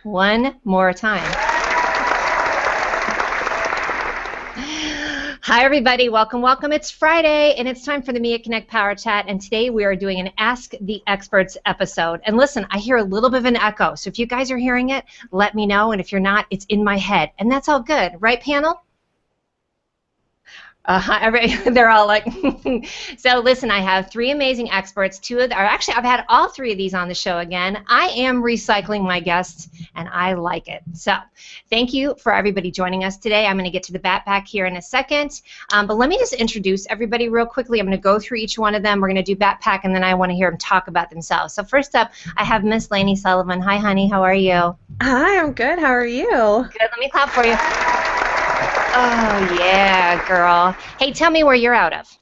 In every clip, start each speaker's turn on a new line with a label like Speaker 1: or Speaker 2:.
Speaker 1: One more time. Hi, everybody. Welcome, welcome. It's Friday, and it's time for the Mia Connect Power Chat, and today we are doing an Ask the Experts episode. And listen, I hear a little bit of an echo, so if you guys are hearing it, let me know, and if you're not, it's in my head, and that's all good. Right, panel? They're all like, so listen, I have three amazing experts. Actually, I've had all three of these on the show again. I am recycling my guests, and I like it. So thank you for everybody joining us today. I'm going to get to the BatPack here in a second, but let me just introduce everybody real quickly. I'm going to go through each one of them. We're going to do BatPack, and then I want to hear them talk about themselves. So first up, I have Miss Lany Sullivan. Hi, honey. How are you?
Speaker 2: Hi, I'm good. How are you?
Speaker 1: Good. Let me clap for you. Oh, yeah, girl. Hey, tell me where you're out of.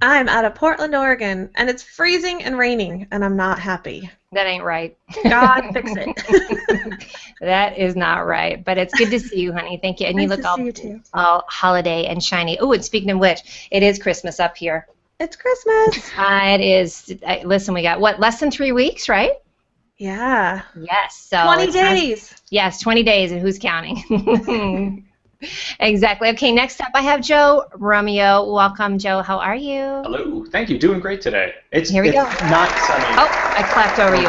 Speaker 2: I'm out of Portland, Oregon, and it's freezing and raining, and I'm not happy.
Speaker 1: That ain't right.
Speaker 2: God, fix it.
Speaker 1: That is not right, but it's good to see you, honey. Thank you. And
Speaker 2: nice
Speaker 1: you look
Speaker 2: to see you too.
Speaker 1: all holiday and shiny. Oh, and speaking of which, it is Christmas up here.
Speaker 2: It's Christmas.
Speaker 1: It is. Listen, we got, what, less than 3 weeks, right?
Speaker 2: Yeah.
Speaker 1: Yes. So
Speaker 2: 20 days.
Speaker 1: Yes, 20 days, and who's counting? Exactly. Okay, next up I have Joe Romeo. Welcome, Joe. How are you?
Speaker 3: Hello. Thank you. Doing great today.
Speaker 1: Here we go.
Speaker 3: Not sunny.
Speaker 1: Oh, I clapped over you.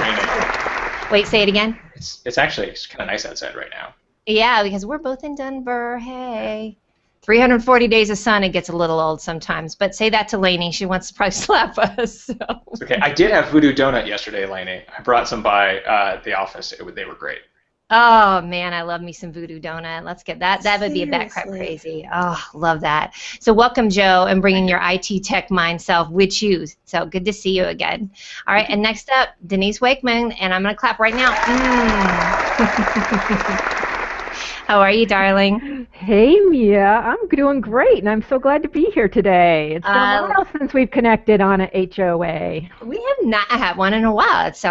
Speaker 1: Wait, say it again.
Speaker 3: It's actually kind of nice outside right now.
Speaker 1: Yeah, because we're both in Denver. Hey. 340 days of sun, it gets a little old sometimes. But say that to Lany. She wants to probably slap us. So.
Speaker 3: Okay. I did have Voodoo Donut yesterday, Lany. I brought some by the office. They were great.
Speaker 1: Oh, man, I love me some Voodoo Donut. Let's get that. That would be a bat crap crazy. Oh, love that. So welcome, Joe, and bringing your IT tech mind self with you. So good to see you again. All right, and next up, Denise Wakeman, and I'm going to clap right now. How are you, darling?
Speaker 4: Hey, Mia. I'm doing great, and I'm so glad to be here today. It's been a while since we've connected on an HOA.
Speaker 1: We have not had one in a while. It's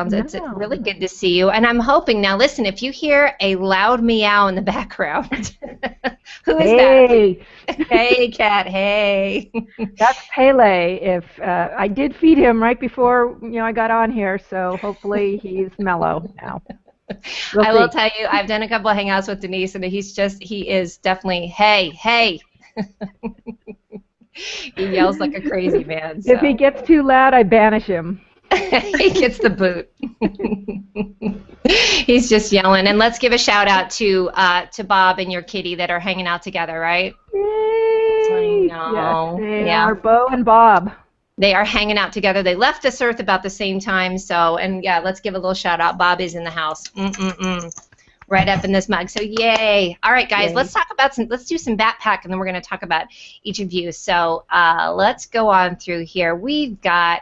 Speaker 1: really good to see you, and I'm hoping, now listen, if you hear a loud meow in the background, who is that? Hey, cat, hey.
Speaker 4: That's Pele. If I did feed him right before I got on here, so hopefully he's mellow now.
Speaker 1: I will tell you, I've done a couple of hangouts with Denise, and he is definitely, hey. He yells like a crazy man. So.
Speaker 4: If he gets too loud, I banish him.
Speaker 1: He gets the boot. He's just yelling. And let's give a shout out to Bob and your kitty that are hanging out together, right?
Speaker 4: Yay!
Speaker 1: Yes,
Speaker 4: they are Bo and Bob.
Speaker 1: They are hanging out together. They left this earth about the same time. So, and yeah, let's give a little shout out. Bob is in the house. Right up in this mug. So yay. All right, guys, let's do some BatPack, and then we're going to talk about each of you. So let's go on through here. We've got,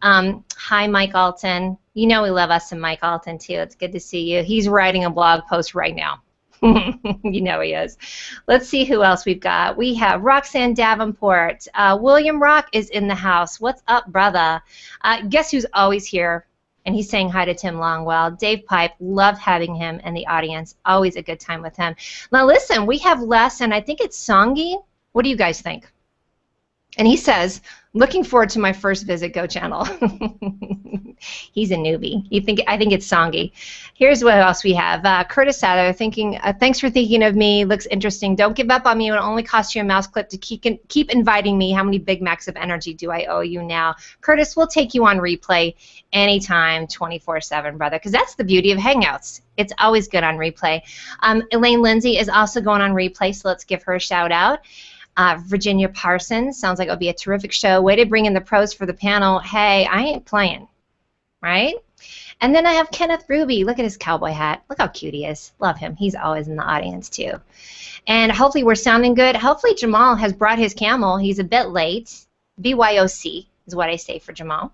Speaker 1: hi, Mike Allton. You know we love us some Mike Allton, too. It's good to see you. He's writing a blog post right now. You know he is. Let's see who else we've got. We have Roxanne Davenport. William Rock is in the house. What's up, brother? Guess who's always here? And he's saying hi to Tim Longwell. Dave Pipe, love having him in the audience. Always a good time with him. Now listen, we have Les, and I think it's Csonge. What do you guys think? And he says, looking forward to my first visit, Go Channel. He's a newbie. I think it's Csonge. Here's what else we have. Curtis Sather, thanks for thinking of me. Looks interesting. Don't give up on me. It will only cost you a mouse clip to keep inviting me. How many Big Macs of energy do I owe you now? Curtis, we'll take you on replay anytime, 24/7, brother, because that's the beauty of Hangouts. It's always good on replay. Elaine Lindsay is also going on replay, so let's give her a shout out. Virginia Parsons, sounds like it'll be a terrific show. Way to bring in the pros for the panel. Hey, I ain't playing, right? And then I have Kenneth Ruby. Look at his cowboy hat. Look how cute he is. Love him. He's always in the audience, too. And hopefully we're sounding good. Hopefully Jamal has brought his camel. He's a bit late. BYOC is what I say for Jamal.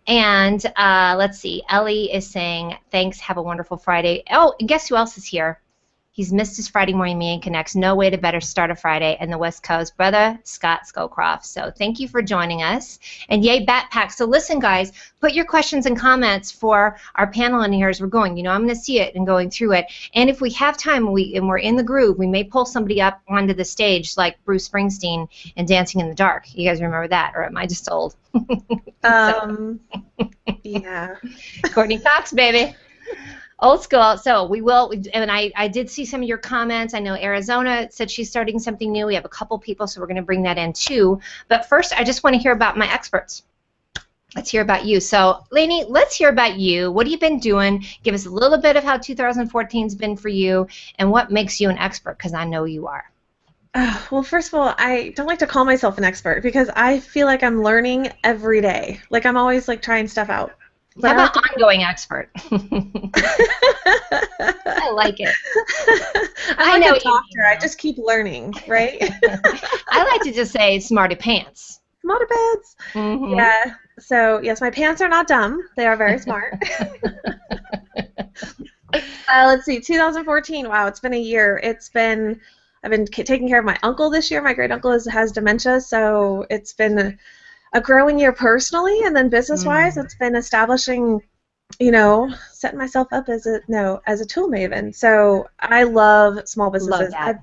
Speaker 1: And let's see. Ellie is saying, thanks. Have a wonderful Friday. Oh, and guess who else is here? He's missed his Friday morning meeting connects. No way to better start a Friday in the West Coast. Brother Scott Scowcroft. So thank you for joining us. And yay, BatPack. So listen, guys, put your questions and comments for our panel in here as we're going. You know, I'm going to see it and going through it. And if we have time and we're in the groove, we may pull somebody up onto the stage like Bruce Springsteen in Dancing in the Dark. You guys remember that? Or am I just old?
Speaker 2: Yeah.
Speaker 1: Courtney Cox, baby. Old school. So we will, and I did see some of your comments. I know Arizona said she's starting something new. We have a couple people, so we're going to bring that in too. But first, I just want to hear about my experts. Let's hear about you. So, Lany, let's hear about you. What have you been doing? Give us a little bit of how 2014's been for you and what makes you an expert, because I know you are.
Speaker 2: Well, first of all, I don't like to call myself an expert because I feel like I'm learning every day. Like I'm always like trying stuff out.
Speaker 1: How about ongoing expert? I like it.
Speaker 2: I know a doctor. I just keep learning, right?
Speaker 1: I like to just say SmartyPants.
Speaker 2: SmartyPants.
Speaker 1: Mm-hmm.
Speaker 2: Yeah. So yes, my pants are not dumb. They are very smart. Let's see. 2014. Wow, it's been a year. I've been taking care of my uncle this year. My great uncle has dementia, so it's been a growing year personally, and then business-wise, it's been establishing, setting myself up as a tool maven. So I love small businesses.
Speaker 1: Love that.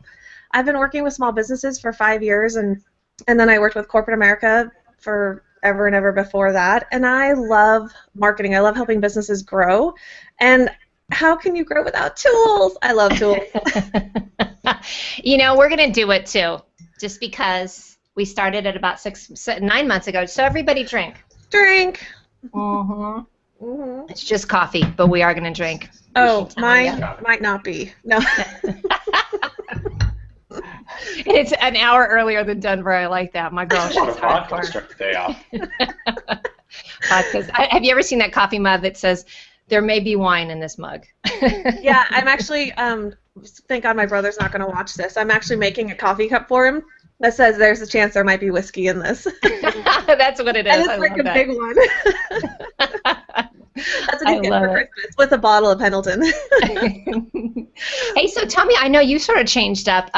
Speaker 2: I've been working with small businesses for 5 years, and then I worked with corporate America for ever and ever before that. And I love marketing. I love helping businesses grow. And how can you grow without tools? I love tools.
Speaker 1: We're going to do it too, just because we started at about 9 months ago. So everybody drink.
Speaker 2: Drink.
Speaker 1: Mm-hmm. Mm-hmm. It's just coffee, but we are going to drink.
Speaker 2: Oh, mine might not be. No.
Speaker 1: It's an hour earlier than Denver. I like that. My girl, she's hardcore.
Speaker 3: Start the day off.
Speaker 1: Have you ever seen that coffee mug that says, "There may be wine in this mug"?
Speaker 2: Yeah, I'm actually, thank God my brother's not going to watch this. I'm actually making a coffee cup for him that says there's a chance there might be whiskey in this.
Speaker 1: That's what it is.
Speaker 2: And it's like a big one. That's what you get for Christmas, with a bottle of Pendleton.
Speaker 1: Hey, so tell me, I know you sort of changed up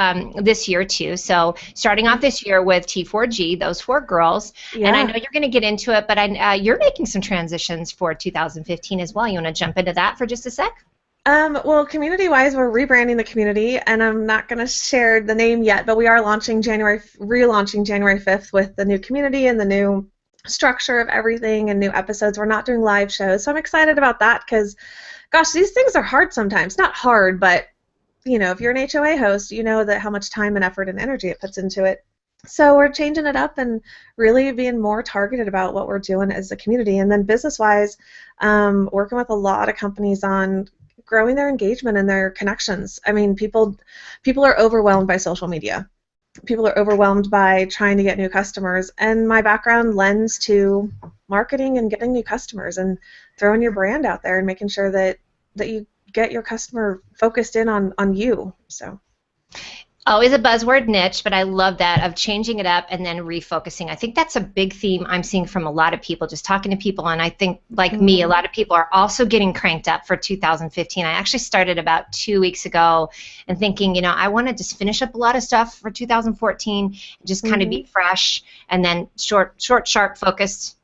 Speaker 1: this year too. So starting off this year with T4G, those 4 girls, and I know you're going to get into it, but you're making some transitions for 2015 as well. You want to jump into that for just a sec?
Speaker 2: Well, community-wise, we're rebranding the community, and I'm not going to share the name yet, but we are relaunching January 5th with the new community and the new structure of everything and new episodes. We're not doing live shows, so I'm excited about that because, gosh, these things are hard sometimes. Not hard, but, if you're an HOA host, you know that how much time and effort and energy it puts into it. So we're changing it up and really being more targeted about what we're doing as a community. And then business-wise, working with a lot of companies on growing their engagement and their connections. I mean, people are overwhelmed by social media. People are overwhelmed by trying to get new customers, and my background lends to marketing and getting new customers and throwing your brand out there and making sure that you get your customer focused in on you. So.
Speaker 1: Always a buzzword niche, but I love that of changing it up and then refocusing. I think that's a big theme I'm seeing from a lot of people, just talking to people, and I think, like me, a lot of people are also getting cranked up for 2015. I actually started about 2 weeks ago and thinking, I want to just finish up a lot of stuff for 2014 and just kind of be fresh and then short, sharp, focused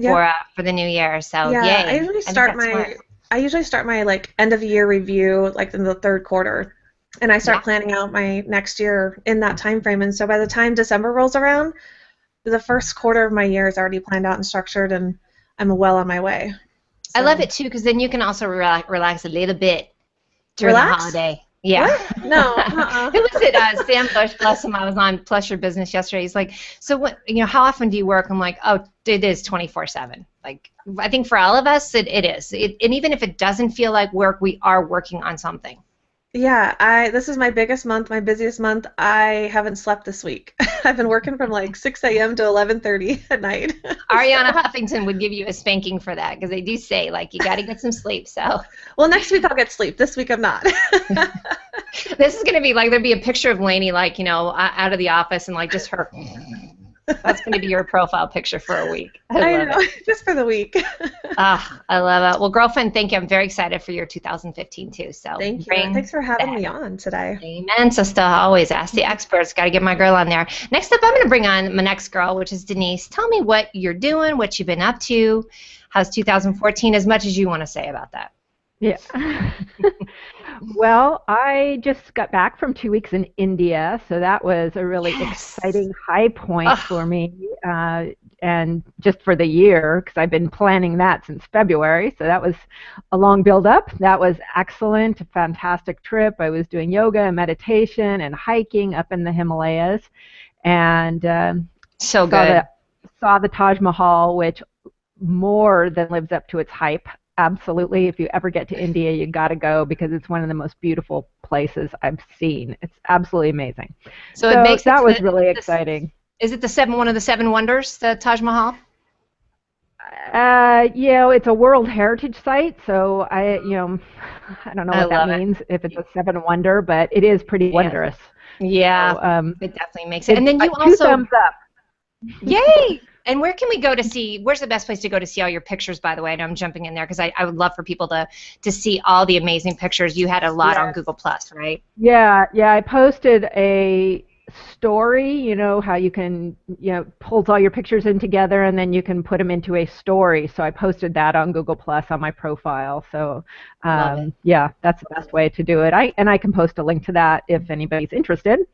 Speaker 1: for the new year. So, yay.
Speaker 2: I usually start my like end of the year review like in the 3rd quarter. And I start planning out my next year in that time frame. And so by the time December rolls around, the 1st quarter of my year is already planned out and structured, and I'm well on my way. So.
Speaker 1: I love it, too, because then you can also relax a little bit during the holiday. Yeah.
Speaker 2: What? No.
Speaker 1: Who was it? Sam Bush, bless him. I was on Plus Your Business yesterday. He's like, so what? How often do you work? I'm like, oh, it is 24/7. Like, I think for all of us, it is. And even if it doesn't feel like work, we are working on something.
Speaker 2: Yeah, this is my biggest month, my busiest month. I haven't slept this week. I've been working from like 6 a.m. to 11:30 at night.
Speaker 1: Ariana Huffington would give you a spanking for that, because they do say, like, you got to get some sleep. So.
Speaker 2: Well, next week I'll get sleep. This week I'm not.
Speaker 1: This is going to be like, there'll be a picture of Lany, like, out of the office, and like just her. That's going to be your profile picture for a week. I
Speaker 2: know, just for the week.
Speaker 1: I love it. Well, girlfriend, thank you. I'm very excited for your 2015 too. So
Speaker 2: thank you. Thanks for having me on today.
Speaker 1: Amen. So still always ask the experts. Got to get my girl on there. Next up, I'm going to bring on my next girl, which is Denise. Tell me what you're doing, what you've been up to. How's 2014? As much as you want to say about that.
Speaker 4: Yeah. Well, I just got back from 2 weeks in India, so that was a really exciting high point for me, and just for the year, because I've been planning that since February, so that was a long build-up. That was excellent, a fantastic trip. I was doing yoga and meditation and hiking up in the Himalayas, and
Speaker 1: so good.
Speaker 4: Saw the Taj Mahal, which more than lives up to its hype. Absolutely. If you ever get to India, you got to go because it's one of the most beautiful places I've seen. It's absolutely amazing.
Speaker 1: So it makes
Speaker 4: that was really exciting.
Speaker 1: Is it one of the 7 wonders, the Taj Mahal?
Speaker 4: It's a World Heritage Site, so I don't know what that means if it's a 7 wonder, but it is pretty wondrous.
Speaker 1: Yeah, so, it definitely makes it. And then you also
Speaker 4: 2 thumbs up.
Speaker 1: Yay! And where can we go to see, where's the best place to go to see all your pictures, by the way? I know I'm jumping in there because I would love for people to see all the amazing pictures. You had a lot on Google+, right?
Speaker 4: Yeah, I posted a story, how you can, pulls all your pictures in together and then you can put them into a story. So I posted that on Google+ on my profile. So, yeah, that's the best way to do it. I can post a link to that if anybody's interested.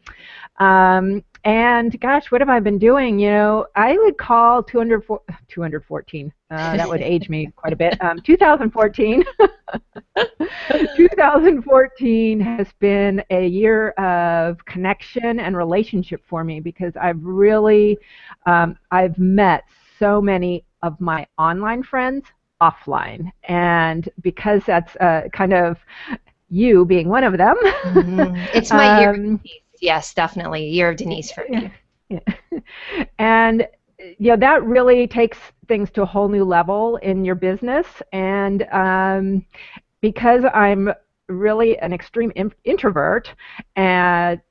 Speaker 4: And gosh, what have I been doing? I would call 214. That would age me quite a bit. 2014. 2014 has been a year of connection and relationship for me because I've really, I've met so many of my online friends offline, and because that's kind of you being one of them.
Speaker 1: It's my year of Denise. Yes, definitely. Year of Denise for me.
Speaker 4: Yeah. And that really takes things to a whole new level in your business. And because I'm really an extreme introvert, and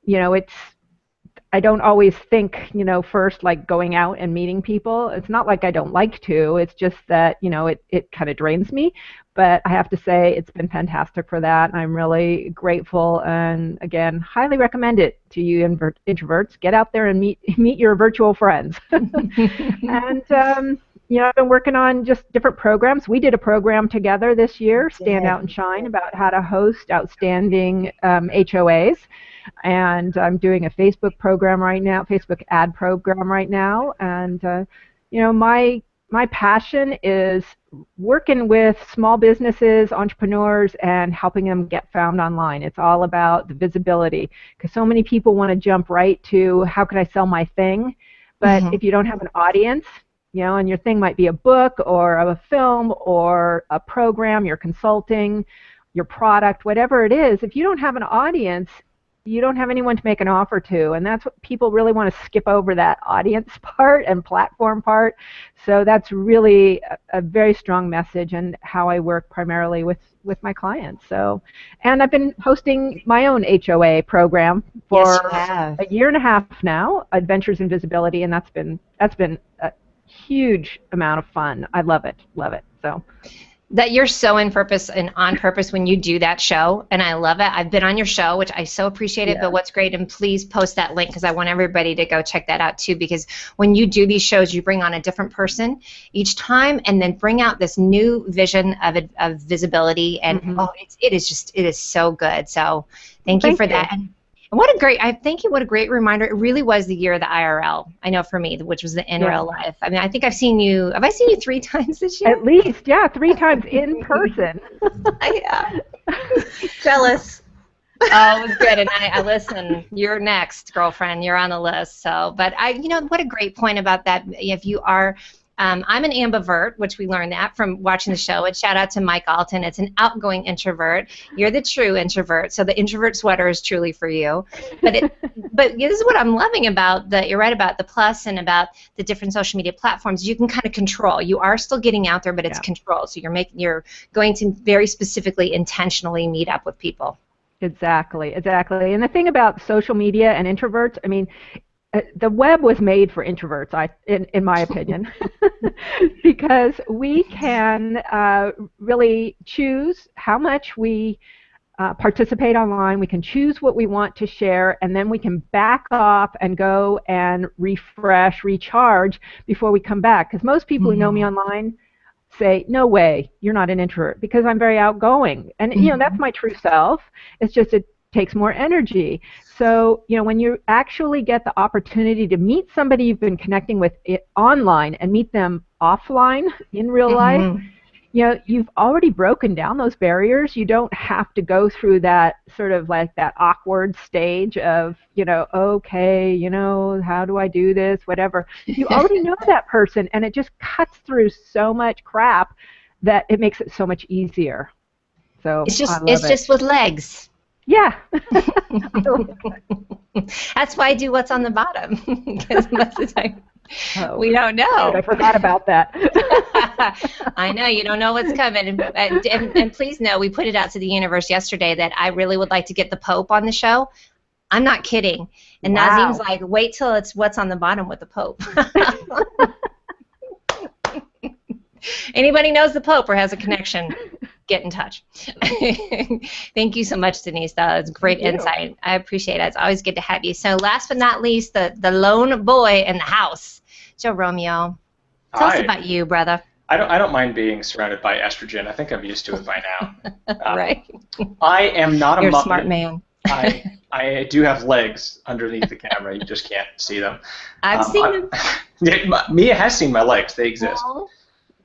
Speaker 4: I don't always think, first like going out and meeting people. It's not like I don't like to. It's just that, it kind of drains me. But I have to say it's been fantastic for that. I'm really grateful, and again, highly recommend it to you introverts. Get out there and meet your virtual friends. And I've been working on just different programs. We did a program together this year, Stand Out and Shine, about how to host outstanding HOAs. And I'm doing a Facebook program right now, Facebook ad program right now. And my passion is working with small businesses, entrepreneurs, and helping them get found online. It's all about the visibility, because so many people want to jump right to how can I sell my thing, but if you don't have an audience, and your thing might be a book or a film or a program, you're consulting, your product, whatever it is, if you don't have an audience, you don't have anyone to make an offer to, and that's what people really want to skip over, that audience part and platform part. So that's really a very strong message and how I work primarily with my clients. So, and I've been hosting my own HOA program for a year and a half now, Adventures in Visibility, and that's been a huge amount of fun. I love it. So.
Speaker 1: That you're so in purpose and on purpose when you do that show, and I love it. I've been on your show, which I so appreciate it, but what's great, and please post that link because I want everybody to go check that out too, because when you do these shows, you bring on a different person each time and then bring out this new vision of visibility, and it is so good. So thank you for that. And what a great reminder. It really was the year of the IRL, I know for me, which was the in real life. I mean, I think have I seen you 3 times this year?
Speaker 4: At least, 3 times in person.
Speaker 1: Yeah.
Speaker 2: Jealous.
Speaker 1: Oh, it was good, and I listen, you're next, girlfriend, you're on the list. So, but what a great point about that. If you are, I'm an ambivert, which we learned that from watching the show. And shout out to Mike Allton. It's an outgoing introvert. You're the true introvert, so the introvert sweater is truly for you. But this is what I'm loving about you're right about the plus and about the different social media platforms. You can kind of control. You are still getting out there, but it's controlled. So you're going to very specifically, intentionally meet up with people. Exactly. And the thing about social media and introverts, I mean, the web was made for introverts, in my opinion, because we can really choose how much we participate online. We can choose what we want to share, and then we can back off and go and refresh, recharge before we come back. Because most people who know me online,
Speaker 4: say, no way, you're not an introvert, because I'm very outgoing. And, you know, that's my true self. It's just it takes more energy. So, you know, when you actually get the opportunity to meet somebody you've been connecting with online and meet them offline in real life, you know, you've already broken down those barriers. You don't have to go through that sort of like that awkward stage of, you know, okay, you know, how do I do this, whatever. You already know that person, and it just cuts through so much crap that it makes it so much easier. So
Speaker 1: it's just with legs.
Speaker 4: Yeah.
Speaker 1: That's why I do what's on the bottom, because most of the time we don't know.
Speaker 4: I forgot about that.
Speaker 1: I know, you don't know what's coming. And please know, we put it out to the universe yesterday that I really would like to get the Pope on the show. I'm not kidding. And Nazim's like, wait till it's what's on the bottom with the Pope. Anybody knows the Pope or has a connection, get in touch. Thank you so much, Denise. That was great insight. I appreciate it. It's always good to have you. So last but not least, the lone boy in the house, Joe Romeo. Tell us about you, brother.
Speaker 3: I don't mind being surrounded by estrogen. I think I'm used to it by now.
Speaker 1: Right.
Speaker 3: I am not
Speaker 1: You're a smart man.
Speaker 3: I do have legs underneath the camera. You just can't see them.
Speaker 1: I've seen them.
Speaker 3: Mia has seen my legs. They exist.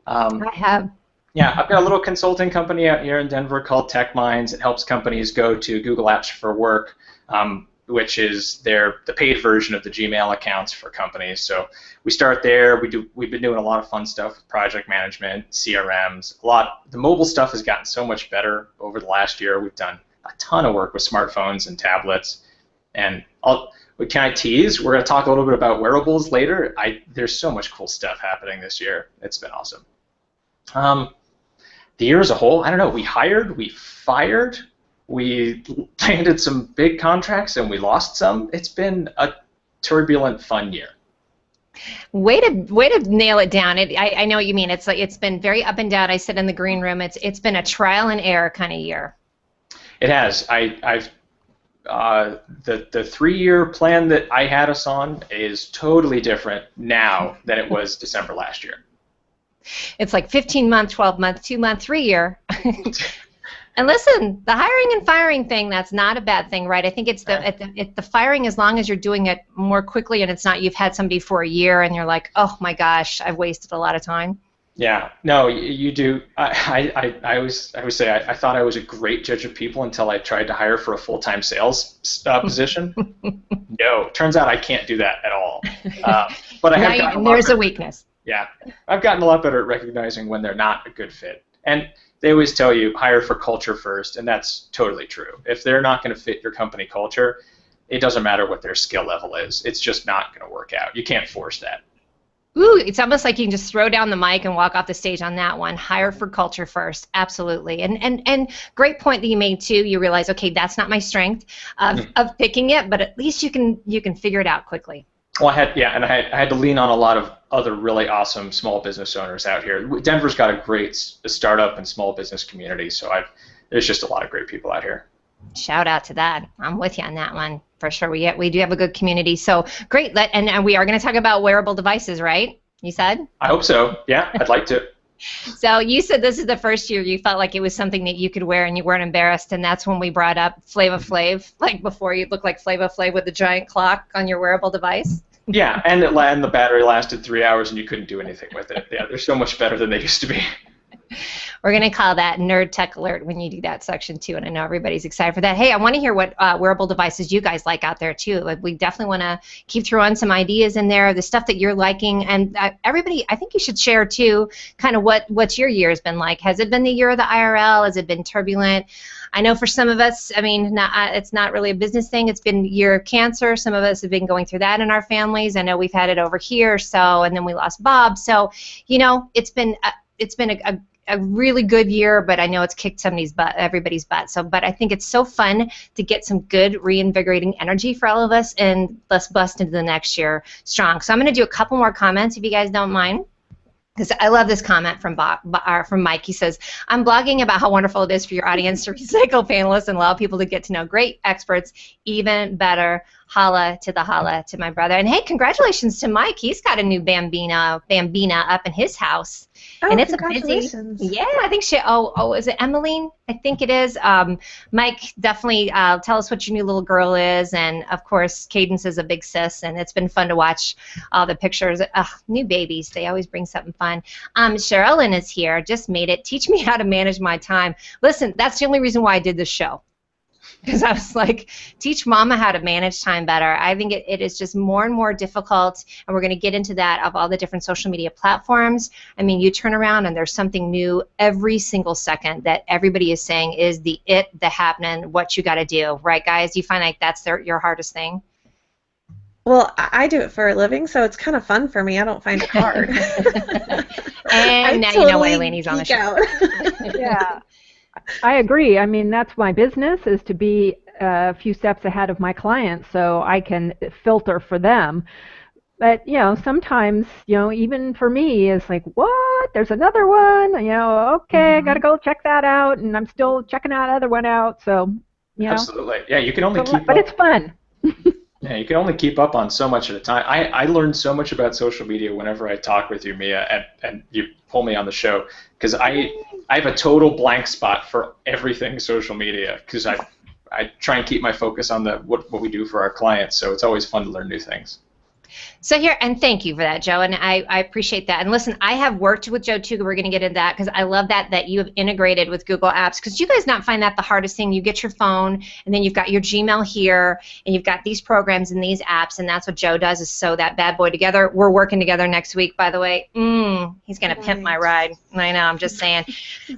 Speaker 1: I have.
Speaker 3: Yeah, I've got a little consulting company out here in Denver called TechMinds. It helps companies go to Google Apps for Work, which is the paid version of the Gmail accounts for companies. So we start there. We've been doing a lot of fun stuff with project management, CRMs. The mobile stuff has gotten so much better over the last year. We've done a ton of work with smartphones and tablets. And can I tease? We're going to talk a little bit about wearables later. There's so much cool stuff happening this year. It's been awesome. The year as a whole, I don't know, we hired, we fired, we landed some big contracts, and we lost some. It's been a turbulent, fun year.
Speaker 1: Way to nail it down. I know what you mean. It's been very up and down. I sit in the green room. It's been a trial and error kind of year.
Speaker 3: It has. The 3-year plan that I had us on is totally different now than it was December last year.
Speaker 1: It's like 15-month, 12-month, 2-month, 3-year. And listen, the hiring and firing thing, that's not a bad thing, right? I think it's the firing as long as you're doing it more quickly and it's not you've had somebody for a year and you're like, oh my gosh, I've wasted a lot of time.
Speaker 3: Yeah, no, you do. I always say I thought I was a great judge of people until I tried to hire for a full-time sales position. No, turns out I can't do that at all. But I have gotten
Speaker 1: there's a weakness.
Speaker 3: Yeah, I've gotten a lot better at recognizing when they're not a good fit. And they always tell you hire for culture first, and that's totally true. If they're not going to fit your company culture, it doesn't matter what their skill level is. It's just not going to work out. You can't force that.
Speaker 1: Ooh, it's almost like you can just throw down the mic and walk off the stage on that one. Hire for culture first, absolutely. And great point that you made too. You realize, okay, that's not my strength of picking it, but at least you can figure it out quickly.
Speaker 3: Well, I had to lean on a lot of other really awesome small business owners out here. Denver's got a great startup and small business community, so there's just a lot of great people out here.
Speaker 1: Shout out to that. I'm with you on that one for sure. We do have a good community. So great. And we are going to talk about wearable devices, right? You said?
Speaker 3: I hope so. Yeah, I'd like to.
Speaker 1: So you said this is the first year you felt like it was something that you could wear and you weren't embarrassed, and that's when we brought up Flava Flav. Like before, you looked like Flava Flav with a giant clock on your wearable device.
Speaker 3: Yeah, and the battery lasted 3 hours and you couldn't do anything with it. Yeah, they're so much better than they used to be.
Speaker 1: We're going to call that Nerd Tech Alert when you do that section too, and I know everybody's excited for that. Hey, I want to hear what wearable devices you guys like out there too. We definitely want to keep throwing some ideas in there, the stuff that you're liking, and everybody, I think you should share too kind of what your year has been like. Has it been the year of the IRL? Has it been turbulent? I know for some of us, I mean, it's not really a business thing. It's been the year of cancer. Some of us have been going through that in our families. I know we've had it over here, and then we lost Bob. So, you know, it's been a really good year, but I know it's kicked everybody's butt. So, but I think it's so fun to get some good reinvigorating energy for all of us, and let's bust into the next year strong. So I'm going to do a couple more comments if you guys don't mind. Because I love this comment from Mike. He says, I'm blogging about how wonderful it is for your audience to recycle panelists and allow people to get to know great experts even better. holla to my brother. And hey, congratulations to Mike. He's got a new bambina up in his house.
Speaker 2: Oh,
Speaker 1: and it's
Speaker 2: congratulations.
Speaker 1: a busy. Yeah, I think is it Emmeline? I think it is. Mike, definitely tell us what your new little girl is. And of course, Cadence is a big sis, and it's been fun to watch all the pictures. New babies, they always bring something fun. Sherilyn is here. Just made it. Teach me how to manage my time. Listen, that's the only reason why I did this show. Because I was like, teach mama how to manage time better. I think it is just more and more difficult, and we're going to get into that of all the different social media platforms. I mean, you turn around and there's something new every single second that everybody is saying is the happening, what you got to do. Right, guys? Do you find like that's your hardest thing?
Speaker 2: Well, I do it for a living, so it's kind of fun for me. I don't find it hard.
Speaker 1: And now you know why Elaine's on the show.
Speaker 4: Yeah. I agree. I mean, that's my business, is to be a few steps ahead of my clients so I can filter for them. But, you know, sometimes, you know, even for me, it's like, what? There's another one? You know, okay, I got to go check that out, and I'm still checking that other one out. So, you know.
Speaker 3: Absolutely. Yeah, you can only keep up.
Speaker 4: But it's fun.
Speaker 3: Yeah, you can only keep up on so much at a time. I learned so much about social media whenever I talk with you, Mia, and you pull me on the show, because I have a total blank spot for everything social media, because I try and keep my focus on what we do for our clients, so it's always fun to learn new things.
Speaker 1: So here, and thank you for that, Joe, and I appreciate that. And listen, I have worked with Joe too. We're going to get into that because I love that you have integrated with Google Apps. Because you guys not find that the hardest thing? You get your phone, and then you've got your Gmail here, and you've got these programs and these apps, and that's what Joe does, is sew that bad boy together. We're working together next week, by the way. He's going to pimp my ride. I know, I'm just saying.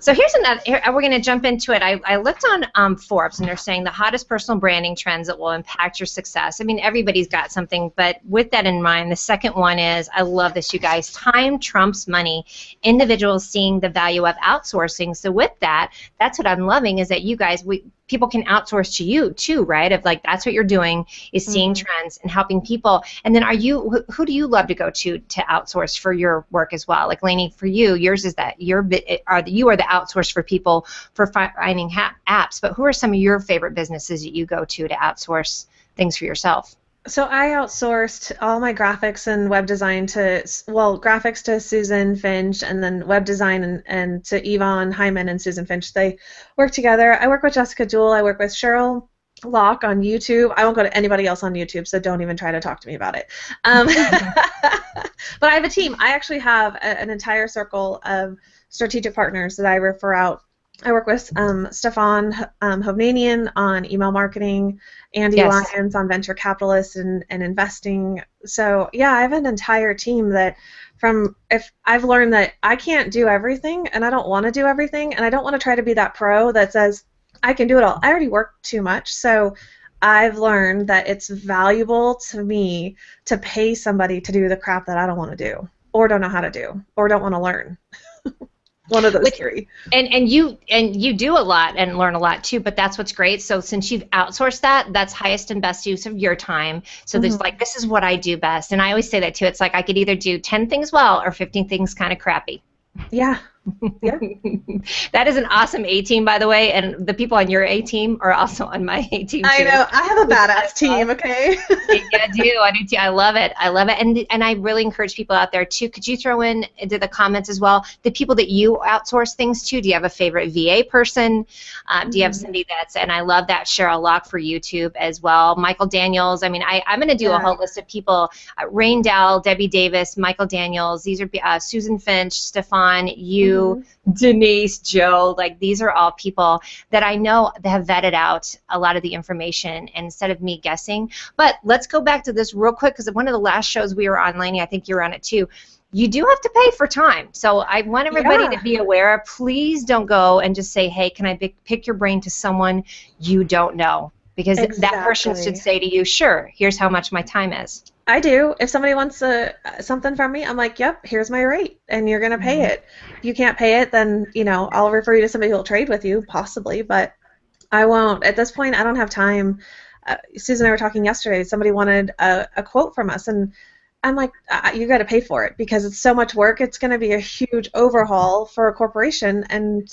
Speaker 1: So here's another. We're going to jump into it. I looked on Forbes, and they're saying the hottest personal branding trends that will impact your success. I mean, everybody's got something, but with that in mind, the second one is, I love this, you guys, time trumps money. Individuals seeing the value of outsourcing. So with that, that's what I'm loving, is that you guys, people can outsource to you too, right? Of like, that's what you're doing, is seeing trends and helping people. And then who do you love to go to outsource for your work as well? Like Lany, for you, yours is that you are the outsource for people for finding apps, but who are some of your favorite businesses that you go to outsource things for yourself?
Speaker 2: So I outsourced all my graphics and web design graphics to Susan Finch, and then web design and to Yvonne Hyman and Susan Finch. They work together. I work with Jessica Jewell. I work with Cheryl Locke on YouTube. I won't go to anybody else on YouTube, so don't even try to talk to me about it. But I have a team. I actually have an entire circle of strategic partners that I refer out. I work with Stefan Hovnanian on email marketing, Andy Lyons on venture capitalists and investing. So yeah, I have an entire team that if I've learned that I can't do everything, and I don't want to do everything, and I don't want to try to be that pro that says I can do it all. I already work too much, so I've learned that it's valuable to me to pay somebody to do the crap that I don't want to do, or don't know how to do, or don't want to learn. One of those three. And
Speaker 1: you do a lot and learn a lot too, but that's what's great. So since you've outsourced that's highest and best use of your time. So there's like, this is what I do best. And I always say that too. It's like I could either do 10 things well or 15 things kind of crappy.
Speaker 2: Yeah. Yeah.
Speaker 1: That is an awesome A-team, by the way, and the people on your A-team are also on my A-team too.
Speaker 2: I know. I have a badass team, okay?
Speaker 1: I do too. I love it. And I really encourage people out there too. Could you throw into the comments as well the people that you outsource things to? Do you have a favorite VA person? Do you have somebody and I love that Cheryl Locke for YouTube as well. Michael Daniels. I mean, I'm going to do a whole list of people. Rain Dell, Debi Davis, Michael Daniels. These are Susan Finch, Stefan, you, Denise, Joe, like these are all people that I know that have vetted out a lot of the information instead of me guessing. But let's go back to this real quick, because one of the last shows we were on, Lany, I think you were on it too, you do have to pay for time. So I want everybody to be aware. Please don't go and just say, hey, can I pick your brain to someone you don't know? Because that person should say to you, sure, here's how much my time is.
Speaker 2: I do. If somebody wants something from me, I'm like, yep, here's my rate, and you're going to pay it. If you can't pay it, then, I'll refer you to somebody who will trade with you, possibly, but I won't. At this point, I don't have time. Susan and I were talking yesterday. Somebody wanted a quote from us, and I'm like, you got to pay for it because it's so much work. It's going to be a huge overhaul for a corporation, and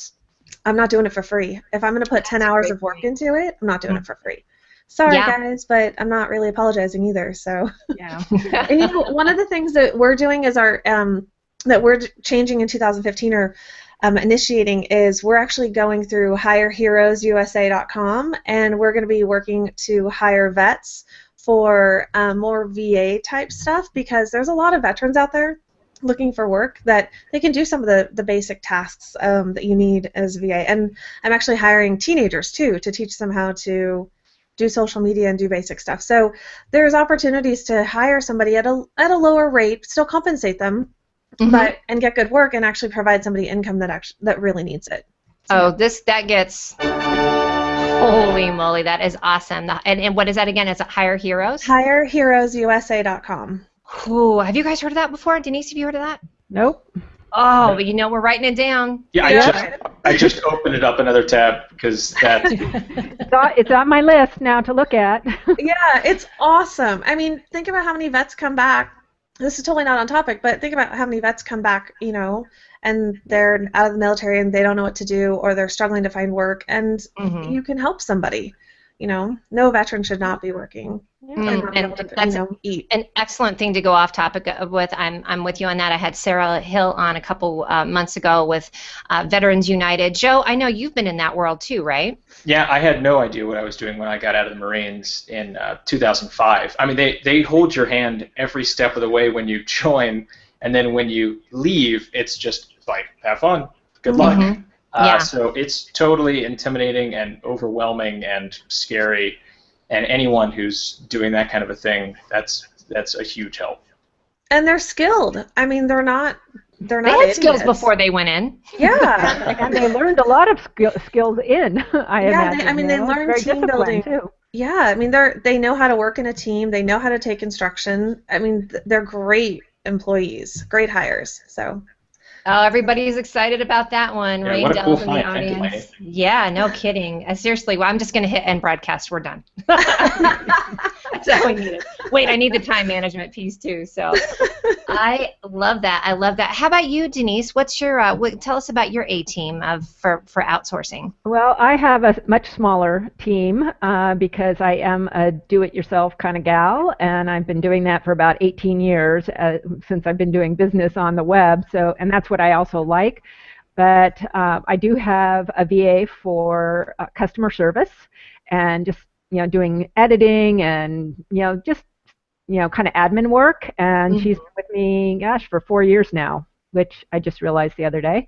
Speaker 2: I'm not doing it for free. If I'm going to put 10 hours of work into it, I'm not doing it for free. sorry
Speaker 1: Yeah.
Speaker 2: guys, but I'm not really apologizing either. So,
Speaker 4: Yeah.
Speaker 2: and you know, one of the things that we're doing is that we're changing in 2015 or initiating is we're actually going through HireHeroesUSA.com, and we're going to be working to hire vets for more VA type stuff, because there's a lot of veterans out there looking for work that they can do some of the basic tasks that you need as a VA. And I'm actually hiring teenagers too to teach them how to do social media and do basic stuff. So there's opportunities to hire somebody at a lower rate, still compensate them, but and get good work and actually provide somebody income that really needs it.
Speaker 1: So. Oh, that gets. Holy moly, that is awesome. And what is that again? Is it Hire Heroes?
Speaker 2: HireHeroesUSA.com.
Speaker 1: Ooh, have you guys heard of that before? Denise, have you heard of that?
Speaker 4: Nope.
Speaker 1: Oh, but you know we're writing it down.
Speaker 3: Yeah, I just opened it up another tab because that.
Speaker 4: It's on my list now to look at.
Speaker 2: Yeah, it's awesome. I mean, think about how many vets come back. This is totally not on topic, but think about how many vets come back, you know, and they're out of the military and they don't know what to do, or they're struggling to find work, and you can help somebody. You know, no veteran should not be working. And
Speaker 1: that's
Speaker 2: eat.
Speaker 1: An excellent thing to go off topic with. I'm with you on that. I had Sarah Hill on a couple months ago with Veterans United. Joe, I know you've been in that world too, right?
Speaker 3: Yeah, I had no idea what I was doing when I got out of the Marines in 2005. I mean, they hold your hand every step of the way when you join, and then when you leave, it's just like, have fun, good luck.
Speaker 1: Yeah.
Speaker 3: So it's totally intimidating and overwhelming and scary. And anyone who's doing that kind of a thing, that's a huge help.
Speaker 2: And they're skilled. I mean, they're not. They had
Speaker 1: idiots. Skills before they went in.
Speaker 2: Yeah.
Speaker 4: And they learned a lot of skills in. I imagine.
Speaker 2: They learned team building
Speaker 4: too.
Speaker 2: Yeah, I mean, they know how to work in a team. They know how to take instruction. I mean, they're great employees, great hires. So.
Speaker 1: Oh, everybody's excited about that one.
Speaker 3: Yeah,
Speaker 1: Rain
Speaker 3: what a cool
Speaker 1: Dells in the
Speaker 3: find. Thank you,
Speaker 1: audience.
Speaker 3: Lany.
Speaker 1: Yeah, no kidding. Seriously, well, I'm just going to hit end broadcast. We're done. That's all we needed. Wait, I need the time management piece too. So I love that. I love that. How about you, Denise? What's your tell us about your A team for outsourcing?
Speaker 4: Well, I have a much smaller team because I am a do-it-yourself kind of gal, and I've been doing that for about 18 years since I've been doing business on the web. So, and that's what I also like. But I do have a VA for customer service and just doing editing and just kind of admin work. And she's been with me, gosh, for 4 years now, which I just realized the other day.